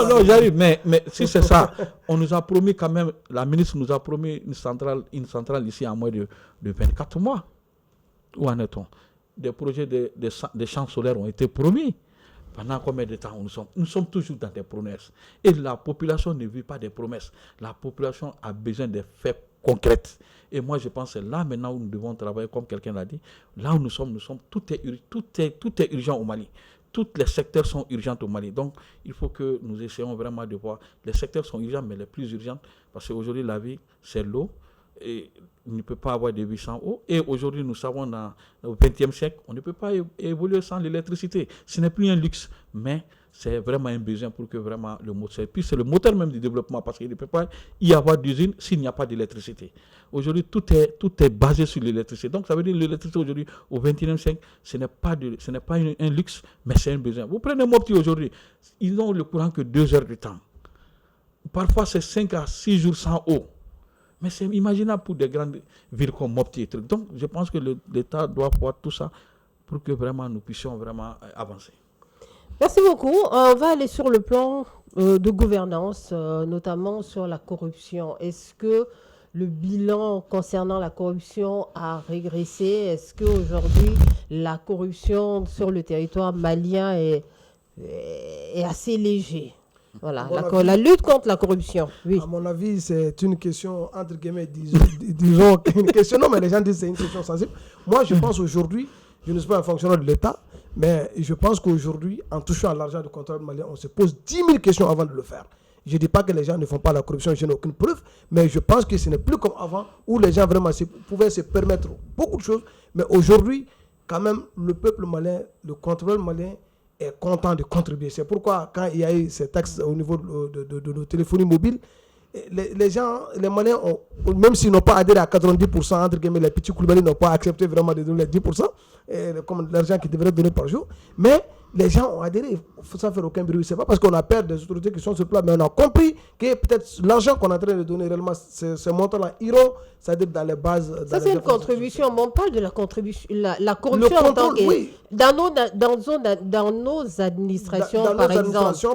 non, j'arrive. Mais si c'est ça, on nous a promis quand même, la ministre nous a promis une centrale ici en moins de 24 mois. Où en est-on? Des projets de champs solaires ont été promis. Pendant combien de temps nous sommes toujours dans des promesses. Et la population ne vit pas des promesses. La population a besoin de faits concrets. Et moi, je pense que là, maintenant, où nous devons travailler, comme quelqu'un l'a dit, là où nous sommes, tout est urgent au Mali. Tous les secteurs sont urgents au Mali. Donc, il faut que nous essayions vraiment de voir. Les secteurs sont urgents, mais les plus urgents, parce qu'aujourd'hui, la vie, c'est l'eau. Et il ne peut pas avoir de vie sans eau. Et aujourd'hui, nous savons, dans le XXe siècle, on ne peut pas évoluer sans l'électricité. Ce n'est plus un luxe, mais c'est vraiment un besoin pour que vraiment le moteur... Puis c'est le moteur même du développement, parce qu'il ne peut pas y avoir d'usine s'il n'y a pas d'électricité. Aujourd'hui, tout est basé sur l'électricité. Donc, ça veut dire que l'électricité aujourd'hui, au XXIe siècle, ce n'est pas un luxe, mais c'est un besoin. Vous prenez Mopti aujourd'hui, ils n'ont le courant que 2 heures de temps. Parfois, c'est 5 à 6 jours sans eau. Mais c'est imaginable pour des grandes villes comme Mopti et trucs. Donc, je pense que l'État doit voir tout ça pour que vraiment nous puissions vraiment avancer. Merci beaucoup. On va aller sur le plan de gouvernance, notamment sur la corruption. Est-ce que le bilan concernant la corruption a régressé? Est-ce qu'aujourd'hui, la corruption sur le territoire malien est assez léger? Voilà, la lutte contre la corruption. Oui. À mon avis, c'est une question, entre guillemets, disons une question, non, mais les gens disent que c'est une question sensible. Moi, je pense aujourd'hui, je ne suis pas un fonctionnaire de l'État, mais je pense qu'aujourd'hui, en touchant à l'argent du contrôle malien, on se pose 10 000 questions avant de le faire. Je ne dis pas que les gens ne font pas la corruption, je n'ai aucune preuve, mais je pense que ce n'est plus comme avant, où les gens vraiment pouvaient se permettre beaucoup de choses. Mais aujourd'hui, quand même, le peuple malien, le contrôle malien, est content de contribuer. C'est pourquoi, quand il y a eu ces taxes au niveau de nos téléphonie mobiles, les gens, les Maliens, même s'ils n'ont pas adhéré à 90%, entre guillemets, les petits Koulibaly n'ont pas accepté vraiment de donner les 10%, comme l'argent qu'ils devraient donner par jour, mais les gens ont adhéré sans faire aucun bruit. Ce n'est pas parce qu'on a peur des autorités qui sont sur place, mais on a compris que peut-être l'argent qu'on est en train de donner réellement, ces montants-là iront, c'est-à-dire dans les bases. Ça, c'est une contribution. On parle de la contribution, la corruption en tant que. Oui. Dans nos administrations,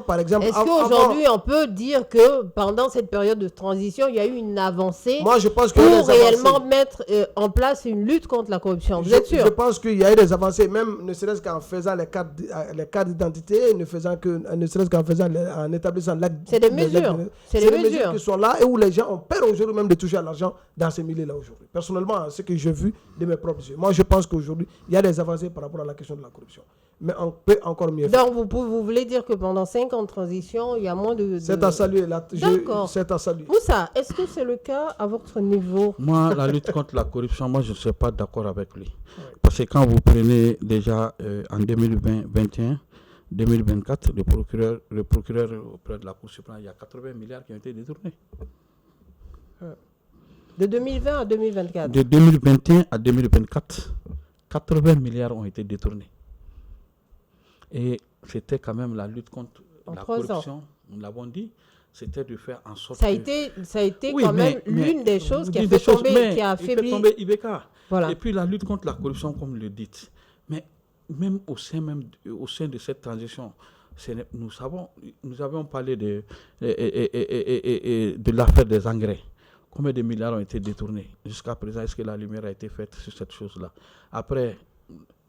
par exemple. Est-ce qu'aujourd'hui, on peut dire que pendant cette période de transition, il y a eu une avancée pour réellement mettre en place une lutte contre la corruption? Vous êtes sûr? Je pense qu'il y a eu des avancées, même ne serait-ce qu'en faisant les cartes d'identité, ne serait-ce qu'en en établissant l'acte. C'est des mesures. C'est des mesures qui sont là et où les gens ont peur aujourd'hui même de toucher à l'argent dans ces milieux-là aujourd'hui. Personnellement, ce que j'ai vu de mes propres yeux. Moi, je pense qu'aujourd'hui, il y a des avancées par rapport à la question de la corruption. Mais on peut encore mieux faire. Donc, vous voulez dire que pendant 5 ans de transition, il y a moins de... C'est à saluer. D'accord. C'est à saluer. Moussa, est-ce que c'est le cas à votre niveau? Moi, la lutte contre la corruption, moi, je ne suis pas d'accord avec lui. Oui. Parce que quand vous prenez déjà en 2021, 2024, le procureur auprès de la Cour suprême, il y a 80 milliards qui ont été détournés. De 2020 à 2024? De 2021 à 2024, 80 milliards ont été détournés. Et c'était quand même la lutte contre la corruption, nous l'avons dit, c'était de faire en sorte ça a été oui, quand même l'une des choses qui a fait tomber, qui a affaibli Ibeka. Voilà. Et puis la lutte contre la corruption, comme vous le dites. Mais même au sein de cette transition, nous avions parlé de l'affaire des engrais. Combien de milliards ont été détournés? Jusqu'à présent, est-ce que la lumière a été faite sur cette chose-là? Après,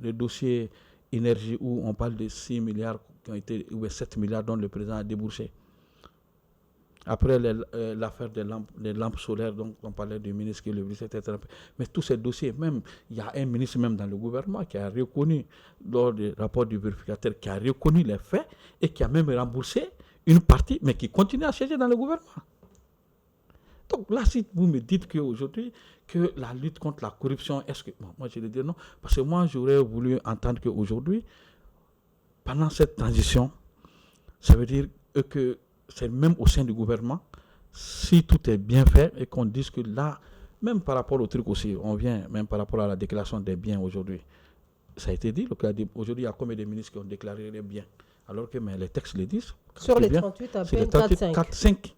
le dossier énergie où on parle de 6 milliards qui ont été, ou 7 milliards dont le président a déboursé. Après l'affaire des lampes solaires, donc on parlait du ministre qui est le ministre, etc. Mais tous ces dossiers, même, il y a un ministre même dans le gouvernement qui a reconnu, lors du rapport du vérificateur, qui a reconnu les faits et qui a même remboursé une partie, mais qui continue à siéger dans le gouvernement. Donc là, si vous me dites qu'aujourd'hui, que la lutte contre la corruption, est-ce que... Bon, moi, je vais dire non, parce que moi, j'aurais voulu entendre qu'aujourd'hui, pendant cette transition, ça veut dire que c'est même au sein du gouvernement, si tout est bien fait et qu'on dise que là, même par rapport au truc aussi, on vient, même par rapport à la déclaration des biens aujourd'hui, ça a été dit, aujourd'hui, il y a combien de ministres qui ont déclaré les biens, alors que mais les textes le disent. Sur les 38, à peine 4-5.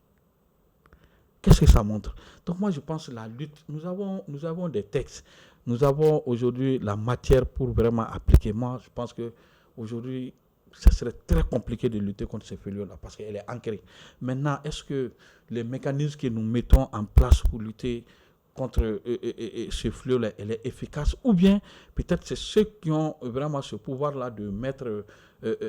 Qu'est-ce que ça montre? Donc moi, je pense que la lutte, nous avons des textes, nous avons aujourd'hui la matière pour vraiment appliquer. Moi, je pense qu'aujourd'hui, ce serait très compliqué de lutter contre ces fléaux-là parce qu'elle est ancrée. Maintenant, est-ce que les mécanismes que nous mettons en place pour lutter contre ce fléau-là, elle est efficace, ou bien peut-être c'est ceux qui ont vraiment ce pouvoir-là de mettre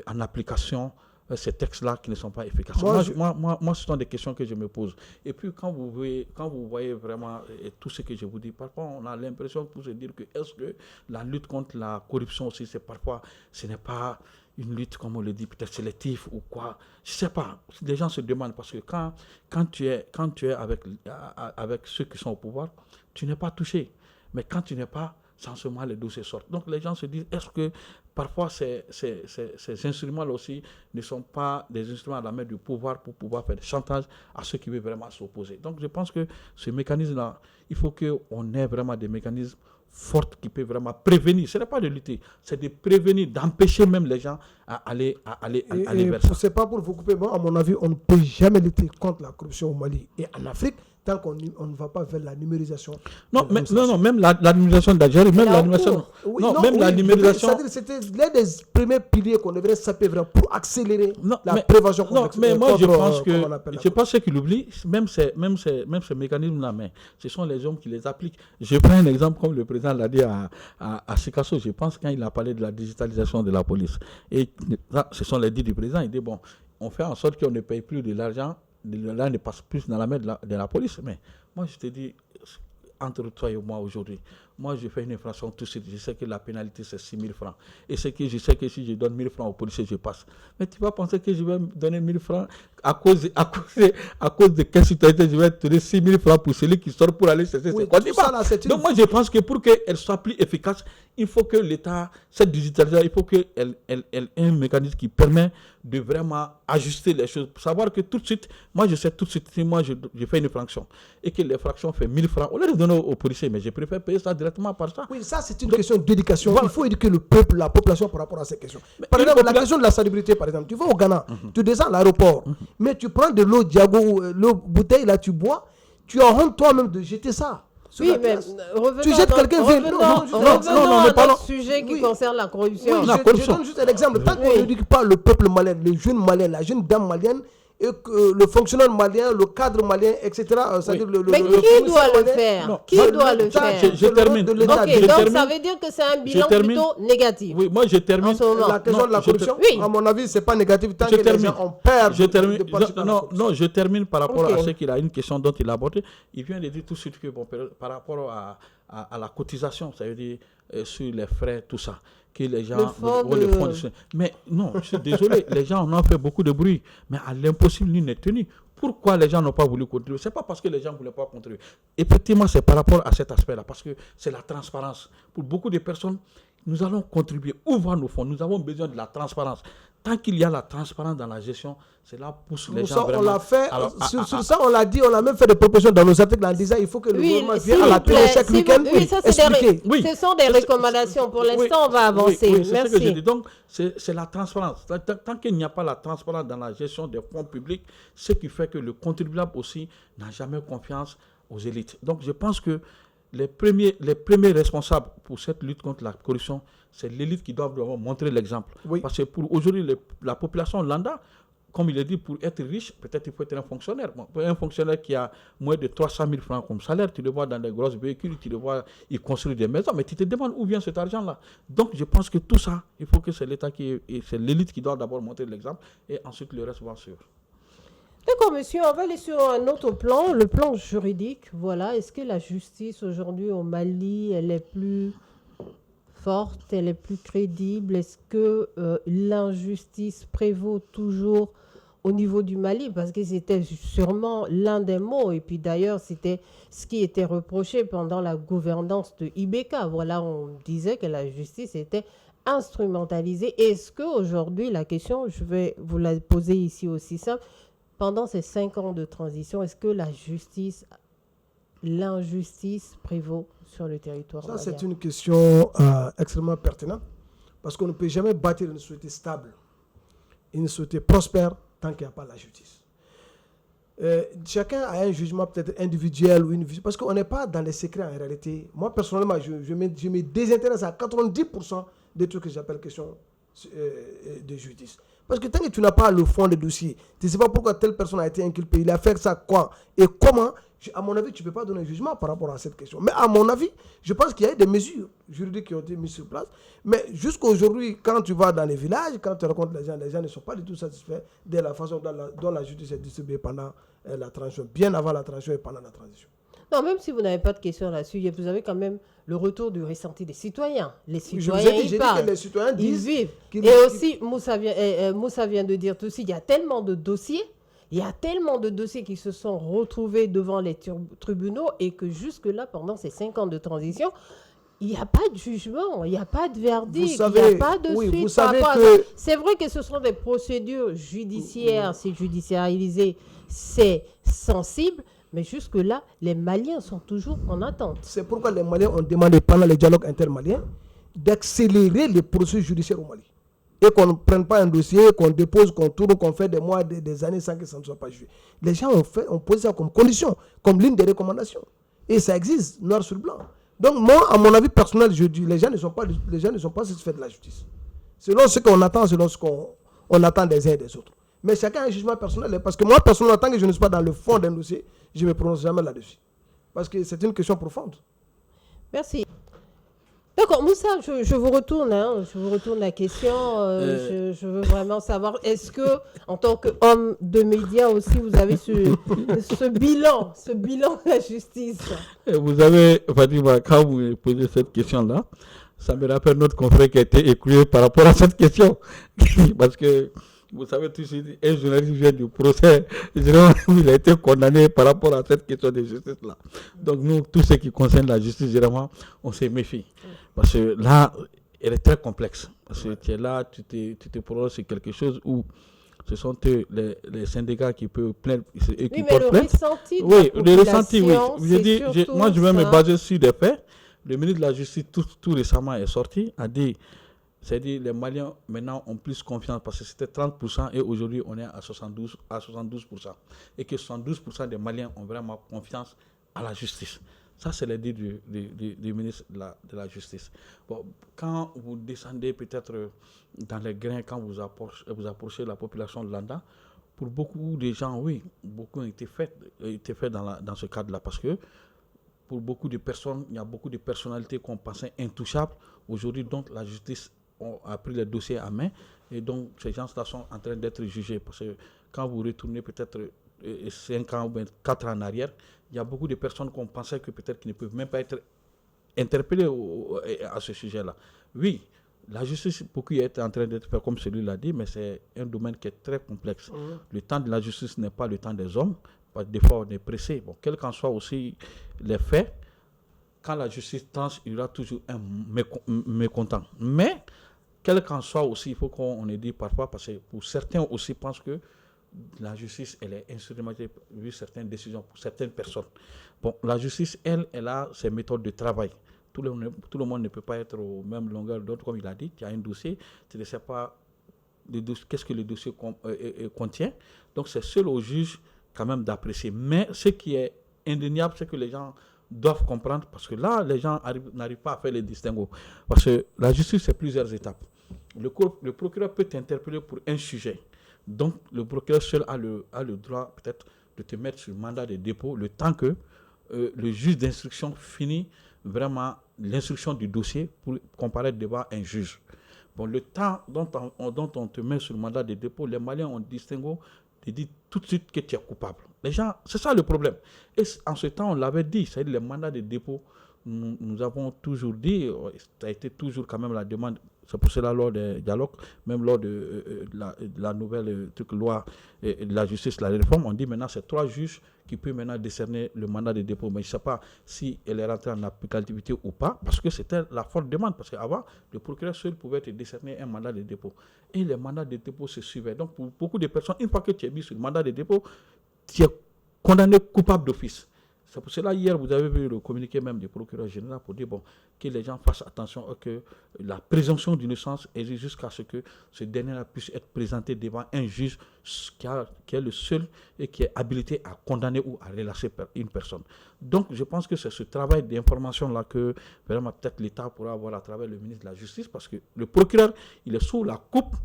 en application ces textes-là qui ne sont pas efficaces. Moi, ce sont des questions que je me pose. Et puis, quand vous voyez vraiment tout ce que je vous dis, parfois, on a l'impression pour se dire que est-ce que la lutte contre la corruption aussi, ce n'est pas une lutte, comme on le dit, peut-être sélective ou quoi. Je ne sais pas. Les gens se demandent parce que quand tu es avec ceux qui sont au pouvoir, tu n'es pas touché. Mais quand tu n'es pas, sans ce moment, les dossiers sortent. Donc les gens se disent, est-ce que parfois ces instruments-là aussi ne sont pas des instruments à la main du pouvoir pour pouvoir faire des chantages à ceux qui veulent vraiment s'opposer. Donc je pense que ce mécanisme-là, il faut qu'on ait vraiment des mécanismes forts qui peuvent vraiment prévenir. Ce n'est pas de lutter, c'est de prévenir, d'empêcher même les gens à aller vers ça. Ce n'est pas pour vous couper, mais à mon avis, on ne peut jamais lutter contre la corruption au Mali et en Afrique tant qu'on ne va pas vers la numérisation. Non, même la numérisation d'Algérie, même la numérisation. La numérisation. C'est-à-dire c'était l'un des premiers piliers qu'on devrait saper pour accélérer la prévention. Non, mais moi je pense qu'il oublie, même ces mécanismes-là, mais ce sont les hommes qui les appliquent. Je prends un exemple comme le président l'a dit à Sikasso, je pense, quand il a parlé de la digitalisation de la police. Et là, ce sont les dits du président, il dit, bon, on fait en sorte qu'on ne paye plus de l'argent, là ne passe plus dans la main de la police. Mais moi, je te dis, entre toi et moi aujourd'hui, moi, je fais une infraction tout de suite. Je sais que la pénalité, c'est 6 000 francs. Et c'est que je sais que si je donne 1 000 francs au policier, je passe. Mais tu vas penser que je vais me donner 1 000 francs à cause de quelle situation je vais te donner 6 000 francs pour celui qui sort pour aller chercher ses condiments. Donc moi, je pense que pour qu'elle soit plus efficace, il faut que l'État, cette digitalisation, il faut qu'elle ait un mécanisme qui permet de vraiment ajuster les choses. Pour savoir que tout de suite, moi je sais tout de suite, si moi je fais une infraction et que l'infraction fait 1 000 francs, au lieu de donner aux policiers, mais je préfère payer ça directement par ça. Oui, ça c'est une question d'éducation. Voilà. Il faut éduquer le peuple, la population par rapport à ces questions. Par exemple, la question de la salubrité, par exemple, tu vas au Ghana, tu descends à l'aéroport, mais tu prends de l'eau Diago, l'eau bouteille, là tu bois, tu as honte toi-même de jeter ça. Oui, mais tu jettes quelqu'un revenons à notre sujet qui concerne la corruption. Oui, je donne juste un exemple. Tant qu'on n'éduque pas le peuple malien, les jeunes maliens, la jeune dame malienne, et que le fonctionnaire malien, le cadre malien, etc. Mais qui doit le faire? Qui doit le faire? Je termine. Ok, donc ça veut dire que c'est un bilan plutôt négatif. Oui, moi je termine. La question de la corruption, à mon avis, c'est pas négatif tant que les gens ont peur de participer à la corruption. Non, je termine par rapport à ce qu'il a une question dont il a abordé. Il vient de dire tout de suite que par rapport à la cotisation, ça veut dire sur les frais, tout ça. Que les gens mais non, je suis désolé, les gens en ont fait beaucoup de bruit, mais à l'impossible, nul n'est tenu. Pourquoi les gens n'ont pas voulu contribuer? Ce n'est pas parce que les gens ne voulaient pas contribuer. Effectivement, c'est par rapport à cet aspect-là, parce que c'est la transparence. Pour beaucoup de personnes, nous allons contribuer. Où vont nos fonds? Nous avons besoin de la transparence. Tant qu'il y a la transparence dans la gestion, cela pousse les gens vraiment... On l'a fait, sur ça on l'a dit, on a même fait des propositions dans nos articles en disant il faut que le gouvernement vienne à la télé chaque week-end expliquer. Ce sont des recommandations. Pour l'instant, on va avancer. Merci. C'est ce que je dis. Donc, c'est la transparence. Tant qu'il n'y a pas la transparence dans la gestion des fonds publics, ce qui fait que le contribuable aussi n'a jamais confiance aux élites. Donc, je pense que les premiers responsables pour cette lutte contre la corruption, c'est l'élite qui doit montrer l'exemple. Oui. Parce que pour aujourd'hui, la population lambda, comme il est dit, pour être riche, peut-être il faut être un fonctionnaire. Bon, un fonctionnaire qui a moins de 300 000 francs comme salaire, tu le vois dans des grosses véhicules, tu le vois, il construit des maisons, mais tu te demandes où vient cet argent-là. Donc je pense que tout ça, il faut que c'est l'État c'est l'élite qui doit d'abord montrer l'exemple et ensuite le reste va suivre. D'accord, monsieur, on va aller sur un autre plan, le plan juridique. Voilà, est-ce que la justice aujourd'hui au Mali, elle est plus forte, elle est plus crédible? Est-ce que l'injustice prévaut toujours au niveau du Mali, parce que c'était sûrement l'un des mots, et puis d'ailleurs, c'était ce qui était reproché pendant la gouvernance de Ibeka. Voilà, on disait que la justice était instrumentalisée. Est-ce qu'aujourd'hui, la question, je vais vous la poser ici aussi simple, pendant ces 5 ans de transition, est-ce que l'injustice prévaut sur le territoire Ça, malien? c'est une question extrêmement pertinente, parce qu'on ne peut jamais bâtir une société stable, une société prospère, tant qu'il n'y a pas la justice. Chacun a un jugement peut-être individuel, ou parce qu'on n'est pas dans les secrets en réalité. Moi, personnellement, je me désintéresse à 90% des trucs que j'appelle question de justice. Parce que tant que tu n'as pas le fond du dossier, tu ne sais pas pourquoi telle personne a été inculpée, il a fait ça quoi et comment, à mon avis, tu ne peux pas donner un jugement par rapport à cette question. Mais à mon avis, je pense qu'il y a eu des mesures juridiques qui ont été mises sur place. Mais jusqu'à aujourd'hui, quand tu vas dans les villages, quand tu rencontres les gens ne sont pas du tout satisfaits de la façon dont la justice est distribuée pendant la transition, bien avant la transition et pendant la transition. Non, même si vous n'avez pas de questions là-dessus, vous avez quand même le retour du ressenti des citoyens. Les Je citoyens, vous ai dit, j'ai dit que les citoyens ils disent vivent. qu'ils- Et aussi, Moussa vient de dire tout aussi, il y a tellement de dossiers, qui se sont retrouvés devant les tribunaux et que jusque-là, pendant ces 5 ans de transition, il n'y a pas de jugement, il n'y a pas de verdict, il n'y a pas de oui, suite. vous savez par rapport que- à ça. C'est vrai que ce sont des procédures judiciaires, c'est judiciarisé, c'est sensible, mais jusque-là, les Maliens sont toujours en attente. C'est pourquoi les Maliens ont demandé pendant les dialogues intermaliens d'accélérer les processus judiciaires au Mali. Et qu'on ne prenne pas un dossier, qu'on dépose, qu'on tourne, qu'on fait des mois, des années sans que ça ne soit pas jugé. Les gens ont posé ça comme condition, comme ligne de recommandation. Et ça existe, noir sur blanc. Donc moi, à mon avis personnel, je dis, les gens ne sont pas satisfaits de la justice. Selon ce qu'on attend, selon ce qu'on attend des uns et des autres. Mais chacun a un jugement personnel. Parce que moi, personnellement, tant que je ne suis pas dans le fond d'un dossier, je ne me prononce jamais là-dessus. Parce que c'est une question profonde. Merci. D'accord, Moussa, je vous retourne la question. Je veux vraiment savoir, est-ce que, en tant qu'homme de médias aussi, vous avez ce bilan de la justice? Et vous avez, Fatima, quand vous me posez cette question-là, ça me rappelle notre confrère qui a été écoué par rapport à cette question. Parce que, vous savez, tout de suite, un journaliste vient du procès, il a été condamné par rapport à cette question de justice-là. Donc, nous, tout ce qui concerne la justice, généralement, on se méfie. Parce que là, elle est très complexe. Parce que tu es là, tu te prononces sur quelque chose où ce sont les syndicats qui peuvent plaindre. Oui, mais le ressenti de oui, la le ressenti, oui. population, Moi, je vais me baser sur des faits. Le ministre de la Justice, tout récemment, est sorti, a dit, c'est-à-dire les Maliens, maintenant, ont plus confiance parce que c'était 30% et aujourd'hui, on est à 72%. Et que 72% des Maliens ont vraiment confiance à la justice. Ça, c'est l'idée du ministre de la Justice. Bon, quand vous descendez peut-être dans les grains, quand vous approchez la population de Landa, pour beaucoup de gens, oui, beaucoup ont été faits dans ce cadre-là. Parce que pour beaucoup de personnes, il y a beaucoup de personnalités qu'on pensait intouchables. Aujourd'hui, donc, la justice a pris les dossiers à main. Et donc, ces gens-là sont en train d'être jugés. Parce que quand vous retournez peut-être 5 ans ou 4 ans en arrière, il y a beaucoup de personnes qu'on pensait que peut-être qu'ils ne peuvent même pas être interpellés à ce sujet-là. Oui, la justice, beaucoup est en train d'être fait comme celui l'a dit, mais c'est un domaine qui est très complexe. Le temps de la justice n'est pas le temps des hommes, parce que des fois on est pressé. Bon, quel qu'en soit aussi les faits, quand la justice tranche, il y aura toujours un mécontent. Mais, quel qu'en soit aussi, il faut qu'on ait dit parfois, parce que pour certains aussi pensent que la justice, elle est instrumentée vu certaines décisions pour certaines personnes. Bon, la justice, elle a ses méthodes de travail. Tout le monde ne peut pas être au même longueur d'onde, comme il a dit. Tu as un dossier, tu ne sais pas qu'est-ce que le dossier contient. Donc, c'est seul au juge quand même d'apprécier. Mais ce qui est indéniable, c'est que les gens doivent comprendre, parce que là, les gens n'arrivent pas à faire les distinguos. Parce que la justice, c'est plusieurs étapes. Le procureur peut t'interpeller pour un sujet. Donc, le procureur seul a le droit peut-être de te mettre sur mandat de dépôt le temps que le juge d'instruction finit vraiment l'instruction du dossier pour comparaître devant un juge. Bon, le temps dont on te met sur mandat de dépôt, les Maliens ont distingué, te disent tout de suite que tu es coupable. Les gens, c'est ça le problème. Et en ce temps, on l'avait dit, c'est-à-dire les mandats de dépôt nous avons toujours dit, ça a été toujours quand même la demande, c'est pour cela lors des dialogues, même lors de la nouvelle loi de la justice, la réforme, on dit maintenant c'est 3 juges qui peuvent maintenant décerner le mandat de dépôt. Mais je ne sais pas si elle est rentrée en applicabilité ou pas, parce que c'était la forte demande. Parce qu'avant, le procureur seul pouvait te décerner un mandat de dépôt. Et les mandats de dépôt se suivaient. Donc pour beaucoup de personnes, une fois que tu es mis sur le mandat de dépôt, tu es condamné coupable d'office. C'est pour cela, hier, vous avez vu le communiqué même du procureur général pour dire que les gens fassent attention que la présomption d'innocence existe jusqu'à ce que ce dernier puisse être présenté devant un juge qui est le seul et qui est habilité à condamner ou à relâcher une personne. Donc, je pense que c'est ce travail d'information-là que vraiment peut-être l'État pourra avoir à travers le ministre de la Justice, parce que le procureur, il est sous la coupe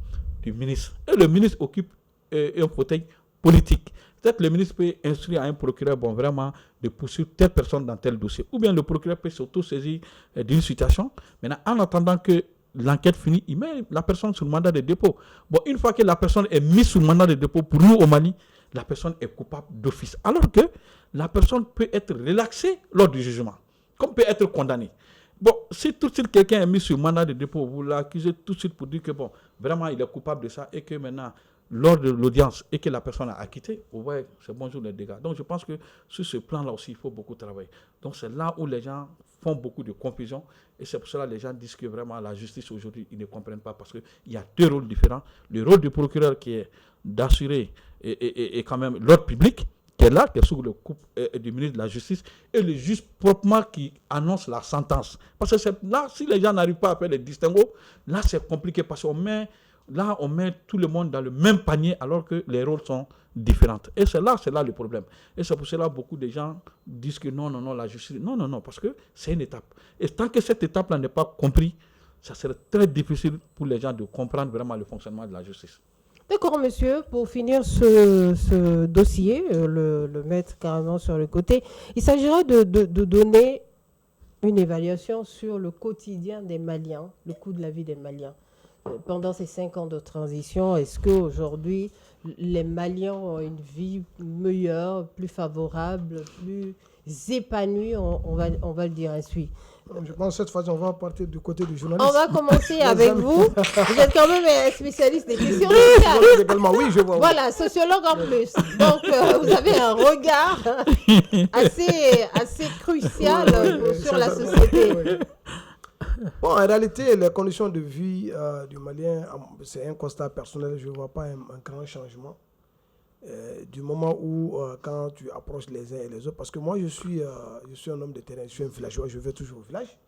du ministre. Et le ministre occupe un fauteuil politique. Peut-être le ministre peut instruire à un procureur vraiment de poursuivre telle personne dans tel dossier. Ou bien le procureur peut s'auto-saisir d'une situation. Maintenant, en attendant que l'enquête finisse, il met la personne sous le mandat de dépôt. Une fois que la personne est mise sous le mandat de dépôt, pour nous au Mali, la personne est coupable d'office. Alors que la personne peut être relaxée lors du jugement, comme peut être condamnée. Si tout de suite quelqu'un est mis sur le mandat de dépôt, vous l'accusez tout de suite pour dire que vraiment il est coupable de ça et que maintenant, lors de l'audience et que la personne a acquitté, vous voyez, c'est bonjour les dégâts. Donc je pense que sur ce plan-là aussi, il faut beaucoup travailler. Donc c'est là où les gens font beaucoup de confusion et c'est pour cela que les gens disent que vraiment la justice aujourd'hui, ils ne comprennent pas parce qu'il y a 2 rôles différents. Le rôle du procureur qui est d'assurer et quand même l'ordre public, qui est là, qui est sous le coup du ministre de la Justice, et le juge proprement qui annonce la sentence. Parce que là, si les gens n'arrivent pas à faire les distinguos, là c'est compliqué parce qu'on met tout le monde dans le même panier alors que les rôles sont différents. Et c'est là le problème. Et c'est pour cela que beaucoup de gens disent que non, la justice... Non, parce que c'est une étape. Et tant que cette étape-là n'est pas comprise, ça serait très difficile pour les gens de comprendre vraiment le fonctionnement de la justice. D'accord, monsieur. Pour finir ce dossier, le mettre carrément sur le côté, il s'agira de donner une évaluation sur le quotidien des Maliens, le coût de la vie des Maliens. Pendant ces 5 ans de transition, est-ce qu'aujourd'hui, les Maliens ont une vie meilleure, plus favorable, plus épanouie, on va le dire ainsi? Je pense que cette fois, on va partir du côté du journaliste. On va commencer avec vous. Vous êtes quand même un spécialiste des questions sociales. Oui, je vois. Voilà, sociologue en plus. Donc, vous avez un regard assez crucial sur la société. Oui. En réalité, les conditions de vie du Malien, c'est un constat personnel. Je ne vois pas un grand changement du moment où, quand tu approches les uns et les autres, parce que moi, je suis un homme de terrain, je suis un villageois, je vais toujours au village.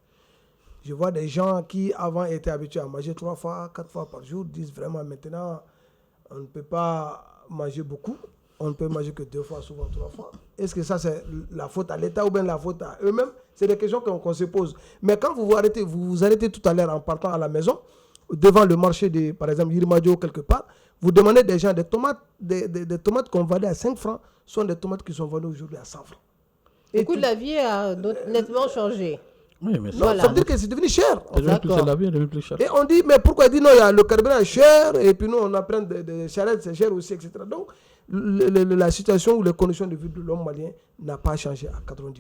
Je vois des gens qui, avant, étaient habitués à manger 3 fois, 4 fois par jour, disent vraiment maintenant, on ne peut pas manger beaucoup, on ne peut manger que 2 fois, souvent 3 fois. Est-ce que ça, c'est la faute à l'État ou bien la faute à eux-mêmes? C'est des questions qu'on se pose. Mais quand vous vous arrêtez tout à l'heure en partant à la maison, devant le marché de, par exemple, Yirimadio quelque part, vous demandez des gens des tomates qu'on vendait à 5 francs, sont des tomates qui sont vendues aujourd'hui à 100 francs. Le coût de la vie a nettement changé. Oui, mais ça veut dire que c'est devenu cher. La vie est devenue plus chère. Et on dit, mais pourquoi? Il dit non, le carburant est cher, et puis nous, on apprend des charrettes, c'est cher aussi, etc. Donc, la situation ou les conditions de vie de l'homme malien n'a pas changé à 90%.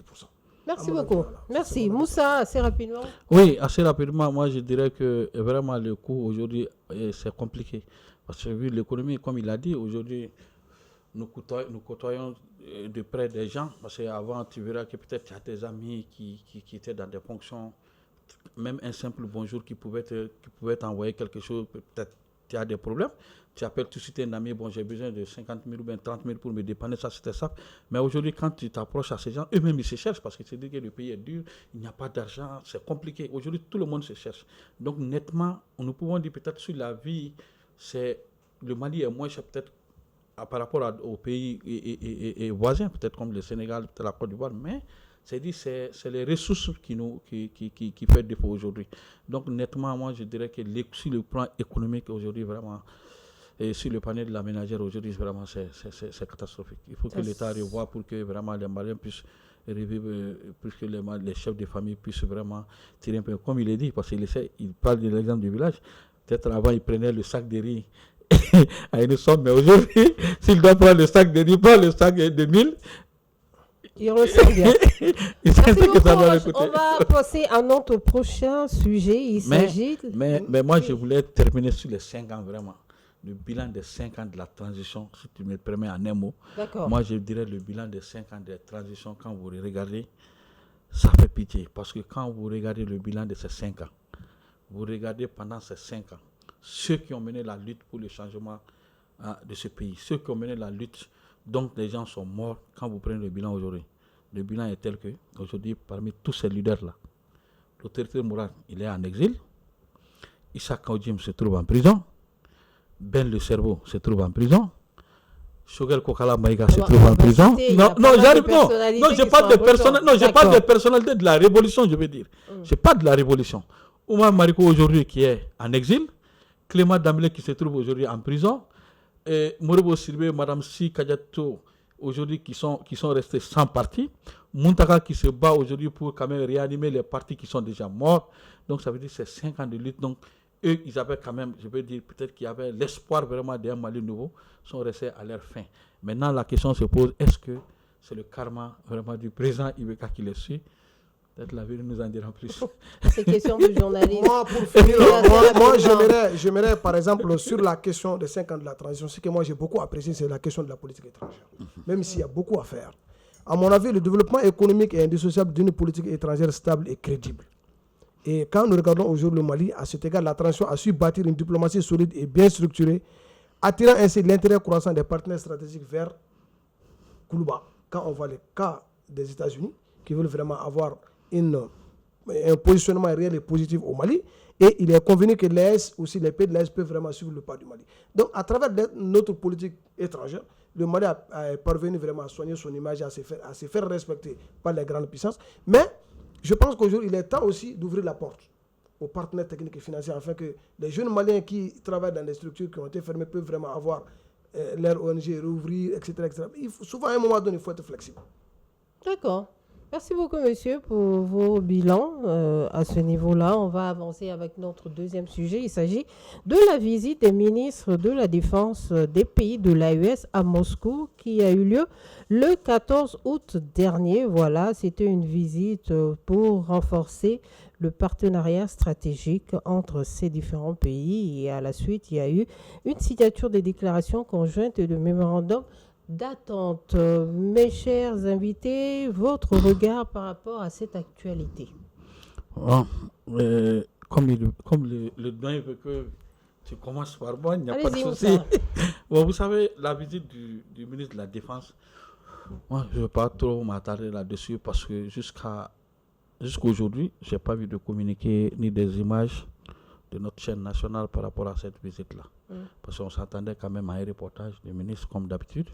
Merci beaucoup. Voilà. Merci. Moussa, assez rapidement. Oui, assez rapidement, moi je dirais que vraiment le coût aujourd'hui, c'est compliqué. Parce que vu l'économie, comme il a dit, aujourd'hui, nous côtoyons de près des gens. Parce qu'avant, tu verras que peut-être tu as des amis qui étaient dans des fonctions, même un simple bonjour qui pouvait t'envoyer quelque chose, peut-être tu as des problèmes. Tu appelles tout de suite un ami, j'ai besoin de 50 000 ou bien 30 000 pour me dépanner, ça c'était ça. Mais aujourd'hui, quand tu t'approches à ces gens, eux-mêmes ils se cherchent parce que c'est dit que le pays est dur, il n'y a pas d'argent, c'est compliqué. Aujourd'hui, tout le monde se cherche. Donc nettement, nous pouvons dire peut-être sur la vie, le Mali est moins cher peut-être par rapport aux pays et voisins, peut-être comme le Sénégal, peut-être la Côte d'Ivoire, mais c'est les ressources qui fait défaut aujourd'hui. Donc nettement, moi je dirais que sur le plan économique aujourd'hui, vraiment, et sur le panier de la ménagère aujourd'hui, vraiment, c'est catastrophique. Il faut que l'État revoie pour que vraiment les Maliens puissent revivre, pour que les chefs de famille puissent vraiment tirer un peu. Comme il est dit, parce qu'il parle de l'exemple du village, peut-être avant, il prenait le sac de riz à une somme, mais aujourd'hui, s'il doit prendre le sac de riz, pas le sac de 1000, Il ressent bien. Il Merci sait que ça beaucoup. doit l'écouter. On va passer à notre prochain sujet. Il s'agit... Mais moi, je voulais terminer sur les 5 ans vraiment. Le bilan des 5 ans de la transition, si tu me permets en un mot. D'accord. Moi, je dirais le bilan des 5 ans de la transition, quand vous regardez, ça fait pitié. Parce que quand vous regardez le bilan de ces 5 ans, vous regardez pendant ces 5 ans, ceux qui ont mené la lutte pour le changement de ce pays, ceux qui ont mené la lutte, donc les gens sont morts. Quand vous prenez le bilan aujourd'hui, le bilan est tel que, aujourd'hui, parmi tous ces leaders-là, l'autorité morale, il est en exil. Issa Kaudjim se trouve en prison. Ben Le Cerveau se trouve en prison. Shogel Kokala Maïga se trouve en prison. Je parle des personnalités de la révolution, je veux dire. Je parle de la révolution. Oumar Mariko aujourd'hui qui est en exil. Clément Damlé qui se trouve aujourd'hui en prison. Et Moribo Sirbe, Madame Si Kadiato aujourd'hui qui sont restés sans parti. Muntaka qui se bat aujourd'hui pour quand même réanimer les partis qui sont déjà morts. Donc ça veut dire que c'est 5 ans de lutte. Donc eux, ils avaient quand même, je veux dire, peut-être qu'il y avait l'espoir vraiment d'un Mali nouveau, sont restés à leur fin. Maintenant, la question se pose, est-ce que c'est le karma vraiment du président Ibeka qui le suit? Peut-être la vie nous en dira plus. C'est question de journalisme. Moi, pour finir, j'aimerais, par exemple, sur la question des 5 ans de la transition, ce que moi j'ai beaucoup apprécié, c'est la question de la politique étrangère. Même s'il y a beaucoup à faire. À mon avis, le développement économique et indissociable d'une politique étrangère stable et crédible. Et quand nous regardons aujourd'hui le Mali, à cet égard, la transition a su bâtir une diplomatie solide et bien structurée, attirant ainsi l'intérêt croissant des partenaires stratégiques vers Koulouba. Quand on voit les cas des États-Unis, qui veulent vraiment avoir un positionnement réel et positif au Mali, et il est convenu que l'ES, aussi les pays de l'ES, peuvent vraiment suivre le pas du Mali. Donc, à travers notre politique étrangère, le Mali est parvenu vraiment à soigner son image, à se faire respecter par les grandes puissances. Mais je pense qu'aujourd'hui, il est temps aussi d'ouvrir la porte aux partenaires techniques et financiers afin que les jeunes Maliens qui travaillent dans des structures qui ont été fermées peuvent vraiment avoir leur ONG rouvrir, etc. Souvent, à un moment donné, il faut être flexible. D'accord. Merci beaucoup, monsieur, pour vos bilans. À ce niveau-là, on va avancer avec notre deuxième sujet. Il s'agit de la visite des ministres de la Défense des pays de l'AES à Moscou qui a eu lieu le 14 août dernier. Voilà, c'était une visite pour renforcer le partenariat stratégique entre ces différents pays. Et à la suite, il y a eu une signature des déclarations conjointes et de mémorandums d'attente. Mes chers invités, votre regard par rapport à cette actualité? Comme le doyen veut que tu commences par moi, il n'y a pas de souci. Bon, vous savez, la visite du ministre de la Défense, moi, je ne vais pas trop m'attarder là-dessus parce que jusqu'à aujourd'hui, je n'ai pas vu de communiqué ni des images de notre chaîne nationale par rapport à cette visite-là. Parce qu'on s'attendait quand même à un reportage du ministre, comme d'habitude,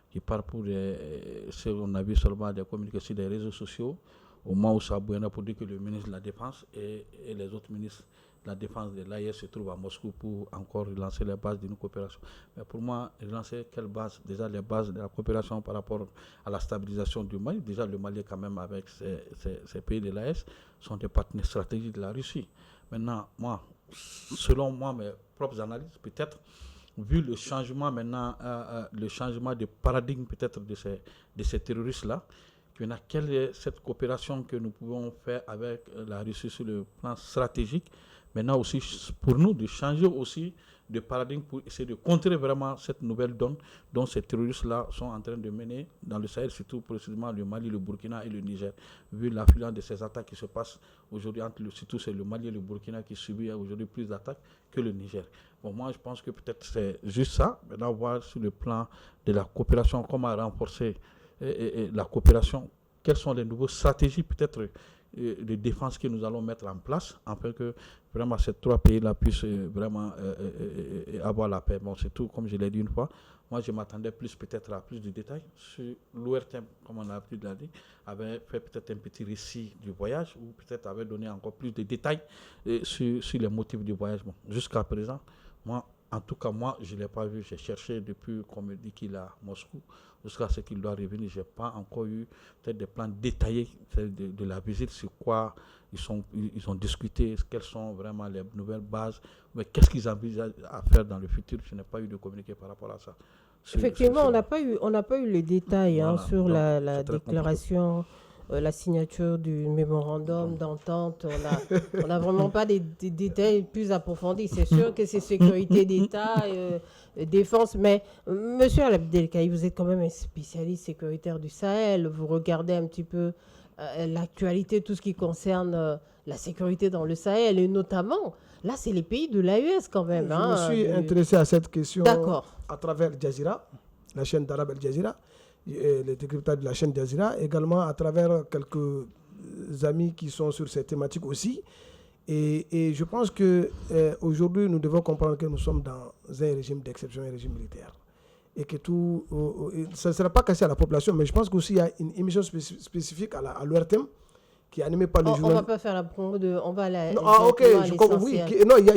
qui part pour on a vu seulement des communiqués sur les réseaux sociaux, au moment où ça bouillonnait pour dire que le ministre de la Défense et les autres ministres de la Défense de l'AIS se trouvent à Moscou pour encore relancer les bases d'une coopération. Mais pour moi, relancer quelles bases? Déjà les bases de la coopération par rapport à la stabilisation du Mali. Déjà le Mali quand même avec ces pays de l'AIS sont des partenaires stratégiques de la Russie. Maintenant, moi, selon moi, mes propres analyses, peut-être, vu le changement maintenant, le changement de paradigme peut-être de ces terroristes-là, quelle est cette coopération que nous pouvons faire avec la Russie sur le plan stratégique, maintenant aussi pour nous de changer aussi de paradigme pour essayer de contrer vraiment cette nouvelle donne dont ces terroristes-là sont en train de mener dans le Sahel, surtout précisément le Mali, le Burkina et le Niger. Vu l'affluence de ces attaques qui se passent aujourd'hui, surtout c'est le Mali et le Burkina qui subissent aujourd'hui plus d'attaques que le Niger. Bon, moi je pense que peut-être c'est juste ça. Maintenant, voir sur le plan de la coopération, comment renforcer la coopération, quelles sont les nouvelles stratégies peut-être de défense que nous allons mettre en place afin que vraiment ces 3 pays-là puissent vraiment avoir la paix. Bon, c'est tout, comme je l'ai dit une fois. Moi, je m'attendais peut-être à plus de détails sur l'ORTM, comme on a pu le dire, avait fait peut-être un petit récit du voyage ou peut-être avait donné encore plus de détails sur les motifs du voyage. Bon, jusqu'à présent, moi, en tout cas, moi, je ne l'ai pas vu. J'ai cherché depuis qu'on me dit qu'il est à Moscou jusqu'à ce qu'il doit revenir. Je n'ai pas encore eu peut-être des plans détaillés de la visite, sur quoi ils ont discuté, quelles sont vraiment les nouvelles bases, mais qu'est-ce qu'ils envisagent à faire dans le futur. Je n'ai pas eu de communiqué par rapport à ça. Effectivement, on n'a pas eu les détails Voilà. sur Donc, la c'est très déclaration, la signature du mémorandum d'entente. On n'a vraiment pas des détails plus approfondis. C'est sûr que c'est sécurité d'État, défense, mais Monsieur Abdelkaï, vous êtes quand même un spécialiste sécuritaire du Sahel. Vous regardez un petit peu l'actualité, tout ce qui concerne la sécurité dans le Sahel, et notamment, là, c'est les pays de l'AES quand même. Je me suis intéressé à cette question à travers Al Jazeera, la chaîne d'Arabe Al Jazeera, les décryptages de la chaîne Jazeera, également à travers quelques amis qui sont sur cette thématique aussi. Et je pense qu'aujourd'hui, nous devons comprendre que nous sommes dans un régime d'exception, un régime militaire. Et que tout, ça ne sera pas cassé à la population, mais je pense qu'aussi il y a une émission spécifique à l'ORTM qui est animée par le journal. On ne va pas faire la promo on va la. Ok, je comprends. Oui,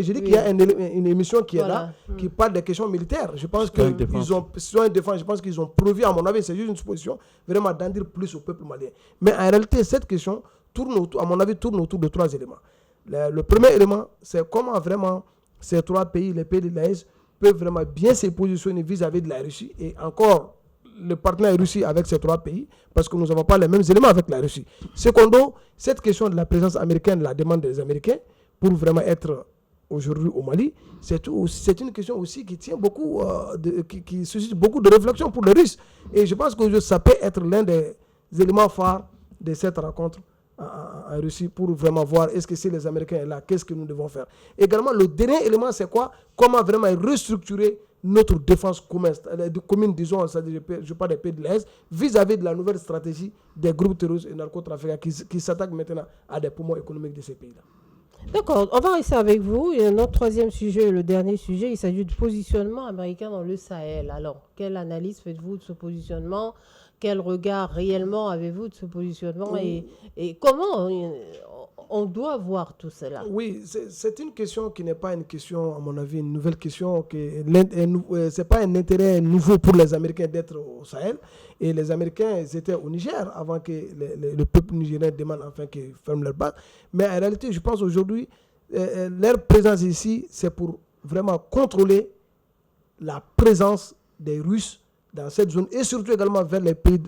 j'ai dit qu'il y a une émission qui est là, qui parle des questions militaires. Je pense qu'ils ont prévu, à mon avis, c'est juste une supposition, vraiment d'en dire plus au peuple malien. Mais en réalité, cette question tourne autour de 3 éléments. Le premier élément, c'est comment vraiment ces 3 pays, les pays de l'AES, peuvent vraiment bien se positionner vis-à-vis de la Russie, et encore le partenaire Russie avec ces 3 pays, parce que nous n'avons pas les mêmes éléments avec la Russie. Secondo, cette question de la présence américaine, la demande des Américains pour vraiment être aujourd'hui au Mali, c'est une question aussi qui tient beaucoup, qui suscite beaucoup de réflexion pour les Russes. Et je pense que ça peut être l'un des éléments phares de cette rencontre en Russie, pour vraiment voir est-ce que si les Américains sont là, qu'est-ce que nous devons faire. Également, le dernier élément, c'est quoi? Comment vraiment restructurer notre défense commune, disons, je parle des pays de l'Est, vis-à-vis de la nouvelle stratégie des groupes terroristes et narcotrafiquants qui s'attaquent maintenant à des poumons économiques de ces pays-là. D'accord, on va rester avec vous. Et notre 3e sujet, le dernier sujet, il s'agit du positionnement américain dans le Sahel. Alors, quelle analyse faites-vous de ce positionnement? Quel regard réellement avez-vous de ce positionnement et comment on doit voir tout cela? Oui, c'est une question qui n'est pas une question, à mon avis, une nouvelle question. Ce n'est pas un intérêt nouveau pour les Américains d'être au Sahel. Et les Américains étaient au Niger avant que le peuple nigérien demande enfin qu'ils ferment leur base. Mais en réalité, je pense aujourd'hui, leur présence ici, c'est pour vraiment contrôler la présence des Russes dans cette zone, et surtout également vers les pays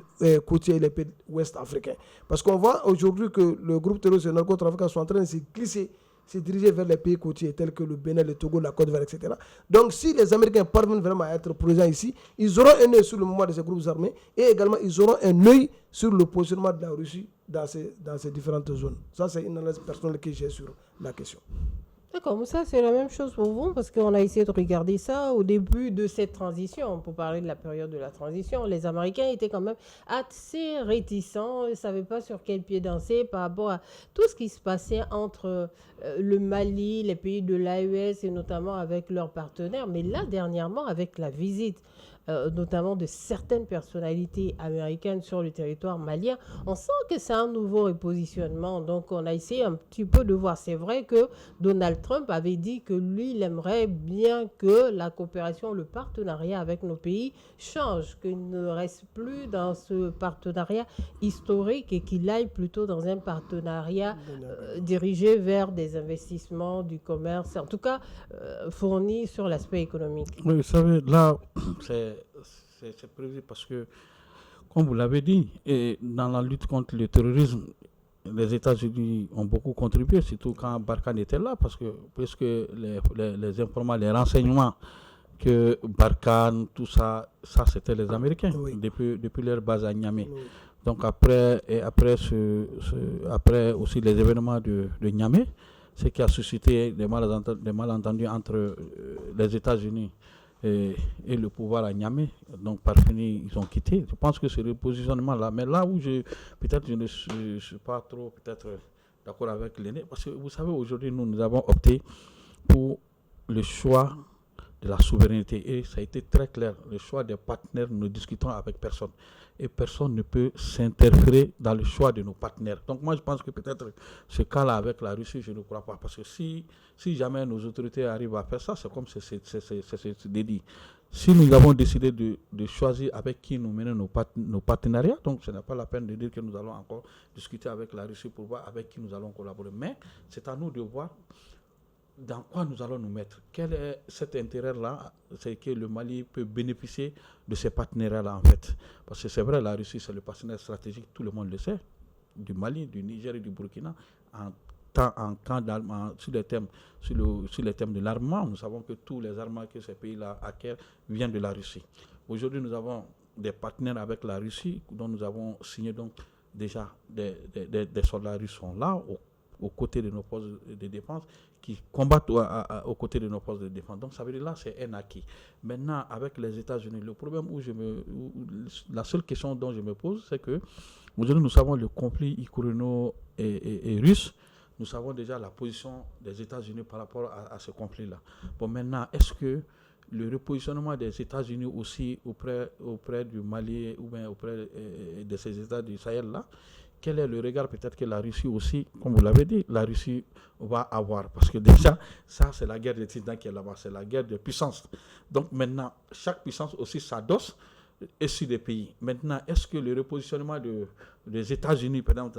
côtiers et les pays ouest africains. Parce qu'on voit aujourd'hui que le groupe terroriste et le narcotrafiquant sont en train de se glisser, se diriger vers les pays côtiers tels que le Bénin, le Togo, la Côte d'Ivoire, etc. Donc si les Américains parviennent vraiment à être présents ici, ils auront un œil sur le mouvement de ces groupes armés, et également ils auront un œil sur le positionnement de la Russie dans ces différentes zones. Ça, c'est une analyse personnelle que j'ai sur la question. D'accord, mais ça c'est la même chose pour vous, parce qu'on a essayé de regarder ça au début de cette transition. Pour parler de la période de la transition, les Américains étaient quand même assez réticents, ils ne savaient pas sur quel pied danser par rapport à tout ce qui se passait entre le Mali, les pays de l'AES et notamment avec leurs partenaires. Mais là, dernièrement, avec la visite notamment de certaines personnalités américaines sur le territoire malien, on sent que c'est un nouveau repositionnement. Donc, on a essayé un petit peu de voir. C'est vrai que Donald Trump avait dit que lui, il aimerait bien que la coopération, le partenariat avec nos pays change, qu'il ne reste plus dans ce partenariat historique et qu'il aille plutôt dans un partenariat dirigé vers des investissements, du commerce, en tout cas fourni sur l'aspect économique. Oui, vous savez, là, c'est prévu parce que, comme vous l'avez dit, et dans la lutte contre le terrorisme, les États-Unis ont beaucoup contribué, surtout quand Barkhane était là, parce que puisque les informations, les renseignements que Barkhane, tout ça c'était les Américains, oui, depuis leur base à Niamey. Oui. Donc après aussi les événements de Niamey, ce qui a suscité des malentendus entre les États-Unis et le pouvoir à Niamey. Donc par fini, ils ont quitté. Je pense que c'est le positionnement-là. Mais là où peut-être je ne suis pas trop d'accord avec l'aîné, parce que vous savez, aujourd'hui, nous avons opté pour le choix de la souveraineté. Et ça a été très clair. Le choix des partenaires, nous ne discutons avec personne. Et personne ne peut s'interférer dans le choix de nos partenaires. Donc moi, je pense que peut-être ce cas-là avec la Russie, je ne crois pas. Parce que si jamais nos autorités arrivent à faire ça, c'est comme c'est dédié. Si nous avons décidé de choisir avec qui nous menons nos partenariats, donc ce n'est pas la peine de dire que nous allons encore discuter avec la Russie pour voir avec qui nous allons collaborer. Mais c'est à nous de voir dans quoi nous allons nous mettre? Quel est cet intérêt-là? C'est que le Mali peut bénéficier de ces partenariats-là, en fait. Parce que c'est vrai, la Russie, c'est le partenaire stratégique, tout le monde le sait, du Mali, du Niger et du Burkina, sur les thèmes de l'armement. Nous savons que tous les armements que ces pays-là acquièrent viennent de la Russie. Aujourd'hui, nous avons des partenaires avec la Russie, dont nous avons signé donc déjà des soldats russes sont là, aux côtés de nos postes de défense, qui combattent aux côtés de nos postes de défense. Donc ça veut dire là, c'est un acquis. Maintenant, avec les États-Unis, le problème la seule question dont je me pose, c'est que aujourd'hui, nous savons le conflit ukraino et russe. Nous savons déjà la position des États-Unis par rapport à ce conflit-là. Bon, maintenant, est-ce que le repositionnement des États-Unis aussi auprès du Mali ou bien auprès de ces États du Sahel-là, quel est le regard peut-être que la Russie aussi, comme vous l'avez dit, la Russie va avoir? Parce que déjà, ça, c'est la guerre des titans qui est là-bas, c'est la guerre des puissances. Donc maintenant, chaque puissance aussi s'adosse sur des pays. Maintenant, est-ce que le repositionnement des États-Unis, par exemple,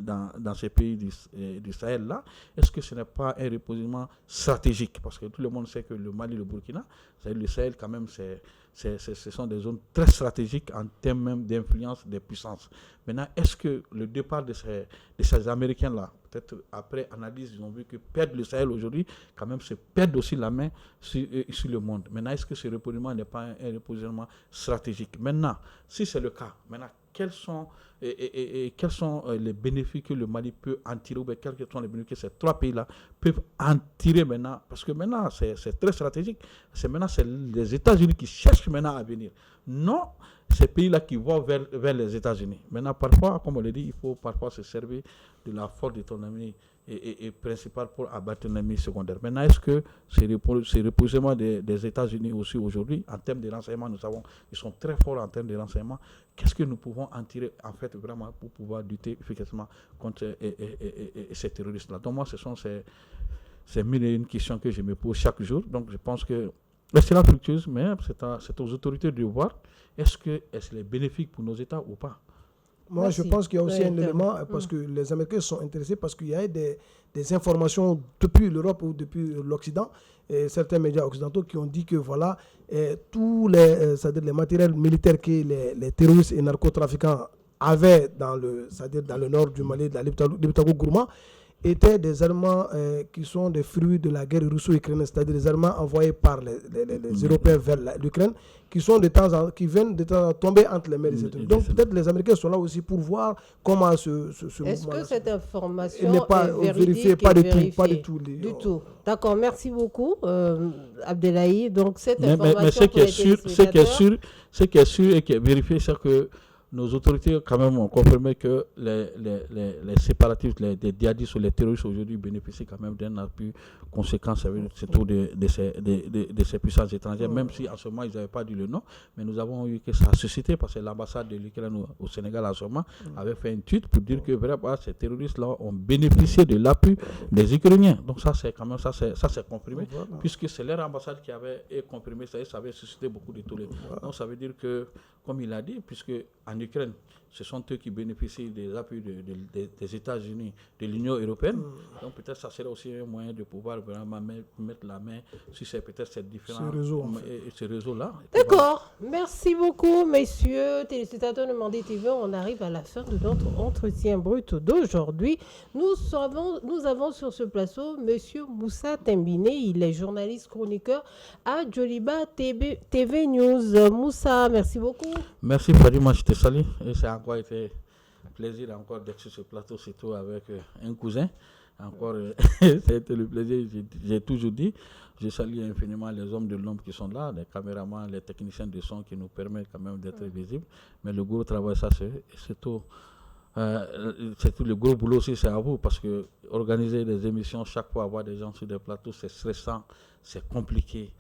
dans ces pays du Sahel-là, est-ce que ce n'est pas un repositionnement stratégique? Parce que tout le monde sait que le Mali, le Burkina, le Sahel, quand même, ce sont des zones très stratégiques en termes même d'influence des puissances. Maintenant, est-ce que le départ de ces Américains-là, peut-être après analyse, ils ont vu que perdre le Sahel aujourd'hui, quand même, c'est perdre aussi la main sur le monde. Maintenant, est-ce que ce repositionnement n'est pas un repositionnement stratégique? Maintenant, si c'est le cas, maintenant, quels sont les bénéfices que le Mali peut en tirer, ou bien quels sont les bénéfices que ces trois pays-là peuvent en tirer maintenant? Parce que maintenant, c'est très stratégique. C'est les États-Unis qui cherchent maintenant à venir. Non, ces pays-là qui vont vers les États-Unis. Maintenant, parfois, comme on l'a dit, il faut parfois se servir de la force de ton ami et principal pour abattre un ennemi secondaire. Maintenant, est-ce que ce repositionnement des États-Unis aussi aujourd'hui, en termes de renseignement, nous savons qu'ils sont très forts en termes de renseignement, qu'est-ce que nous pouvons en tirer en fait vraiment pour pouvoir lutter efficacement contre ces terroristes-là? Donc moi, ce sont ces mille et une questions que je me pose chaque jour. Donc je pense que c'est la fructueuse, mais c'est aux autorités de voir est-ce que c'est bénéfique pour nos États ou pas. Moi, je pense qu'il y a aussi un élément, parce que les Américains sont intéressés, parce qu'il y a des informations depuis l'Europe ou depuis l'Occident, et certains médias occidentaux qui ont dit que voilà, tous c'est-à-dire les matériels militaires que les terroristes et narcotrafiquants avaient dans le nord du Mali, de la Liptako-Gourma, étaient des armements qui sont des fruits de la guerre russo-ukrainienne, c'est-à-dire des armements envoyés par les Européens vers l'Ukraine, qui viennent de temps en temps tomber entre les mains des États-Unis. Donc peut-être les Américains sont là aussi pour voir comment ce Est-ce que cette information n'est pas vérifiée? Pas du tout. D'accord, merci beaucoup, Abdelhaï. Donc cette information, mais ce qui est sûr et qui est vérifié, c'est que nos autorités, quand même, ont confirmé que les séparatistes, les djihadistes ou les terroristes aujourd'hui bénéficient quand même d'un appui conséquent, surtout de ces puissances étrangères, même si en ce moment, ils n'avaient pas dit le nom. Mais nous avons eu que ça a suscité, parce que l'ambassade de l'Ukraine au Sénégal, en ce moment, avait fait une tweet pour dire que vraiment, ces terroristes-là ont bénéficié de l'appui des Ukrainiens. Donc ça, c'est quand même, ça c'est comprimé, puisque c'est leur ambassade qui avait comprimé, ça avait suscité beaucoup de tollé. Donc ça veut dire que, comme il a dit, puisque en Ukraine, ce sont eux qui bénéficient des appuis des États-Unis, de l'Union européenne. Donc peut-être ça serait aussi un moyen de pouvoir vraiment mettre la main sur ces différents réseaux-là. D'accord. Merci beaucoup, messieurs téléspectateurs de Mandé TV. On arrive à la fin de notre entretien brut d'aujourd'hui. Nous avons sur ce plateau monsieur Moussa Tembiné. Il est journaliste chroniqueur à Djoliba TV News. Moussa, merci beaucoup. Merci Fadima, je te salue. Et ça a encore été un plaisir d'être sur ce plateau, surtout avec un cousin. Encore, ça a été le plaisir, j'ai toujours dit. Je salue infiniment les hommes de l'ombre qui sont là, les caméramans, les techniciens de son qui nous permettent quand même d'être visibles. Mais le gros travail, ça c'est tout le gros boulot aussi, c'est à vous, parce que organiser des émissions, chaque fois avoir des gens sur des plateaux, c'est stressant, c'est compliqué.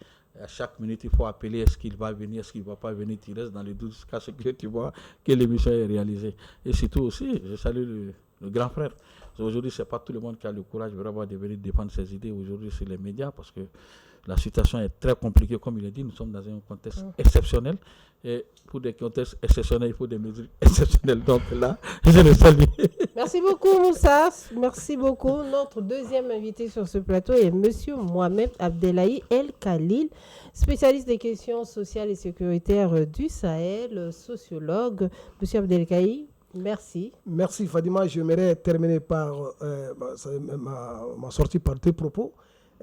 À chaque minute, il faut appeler, est-ce qu'il va venir, est-ce qu'il ne va pas venir, tu restes dans les 12 cas que tu vois que l'émission est réalisée. Et surtout aussi, je salue le grand frère. Aujourd'hui, ce n'est pas tout le monde qui a le courage vraiment de venir défendre ses idées aujourd'hui sur les médias parce que la situation est très compliquée, comme il est dit. Nous sommes dans un contexte exceptionnel. Et pour des contextes exceptionnels, il faut des mesures exceptionnelles. Donc là, je le salue. Merci beaucoup, Moussa. Merci beaucoup. Notre deuxième invité sur ce plateau est M. Mohamed Abdelhaï El Khalil, spécialiste des questions sociales et sécuritaires du Sahel, sociologue. M. Abdelhaï, merci. Merci, Fadima. J'aimerais terminer par ma sortie par deux propos.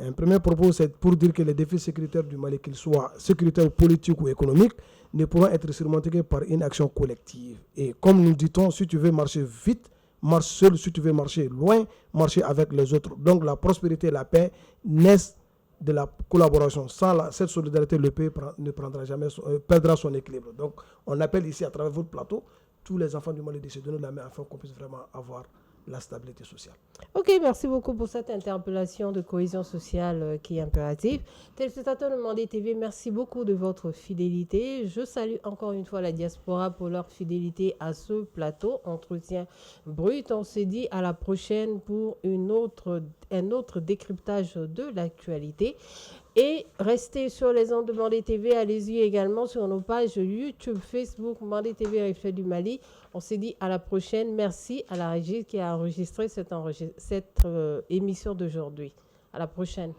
Un premier propos, c'est pour dire que les défis sécuritaires du Mali, qu'ils soient sécuritaires, politiques ou économiques, ne pourront être surmontés que par une action collective. Et comme nous dit-on, si tu veux marcher vite, marche seul. Si tu veux marcher loin, marcher avec les autres. Donc la prospérité et la paix naissent de la collaboration. Sans cette solidarité, le pays ne prendra jamais perdra son équilibre. Donc on appelle ici à travers votre plateau tous les enfants du Mali de se donner la main afin qu'on puisse vraiment avoir la stabilité sociale. Ok, merci beaucoup pour cette interpellation de cohésion sociale qui est impérative. Téléspectateurs de Mandé TV, merci beaucoup de votre fidélité. Je salue encore une fois la diaspora pour leur fidélité à ce plateau. Entretien brut. On se dit à la prochaine pour un autre décryptage de l'actualité. Et restez sur les ondes de Mandé TV. Allez-y également sur nos pages YouTube, Facebook, Mandé TV Reflet du Mali. On se dit à la prochaine. Merci à la régie qui a enregistré cette émission d'aujourd'hui. À la prochaine.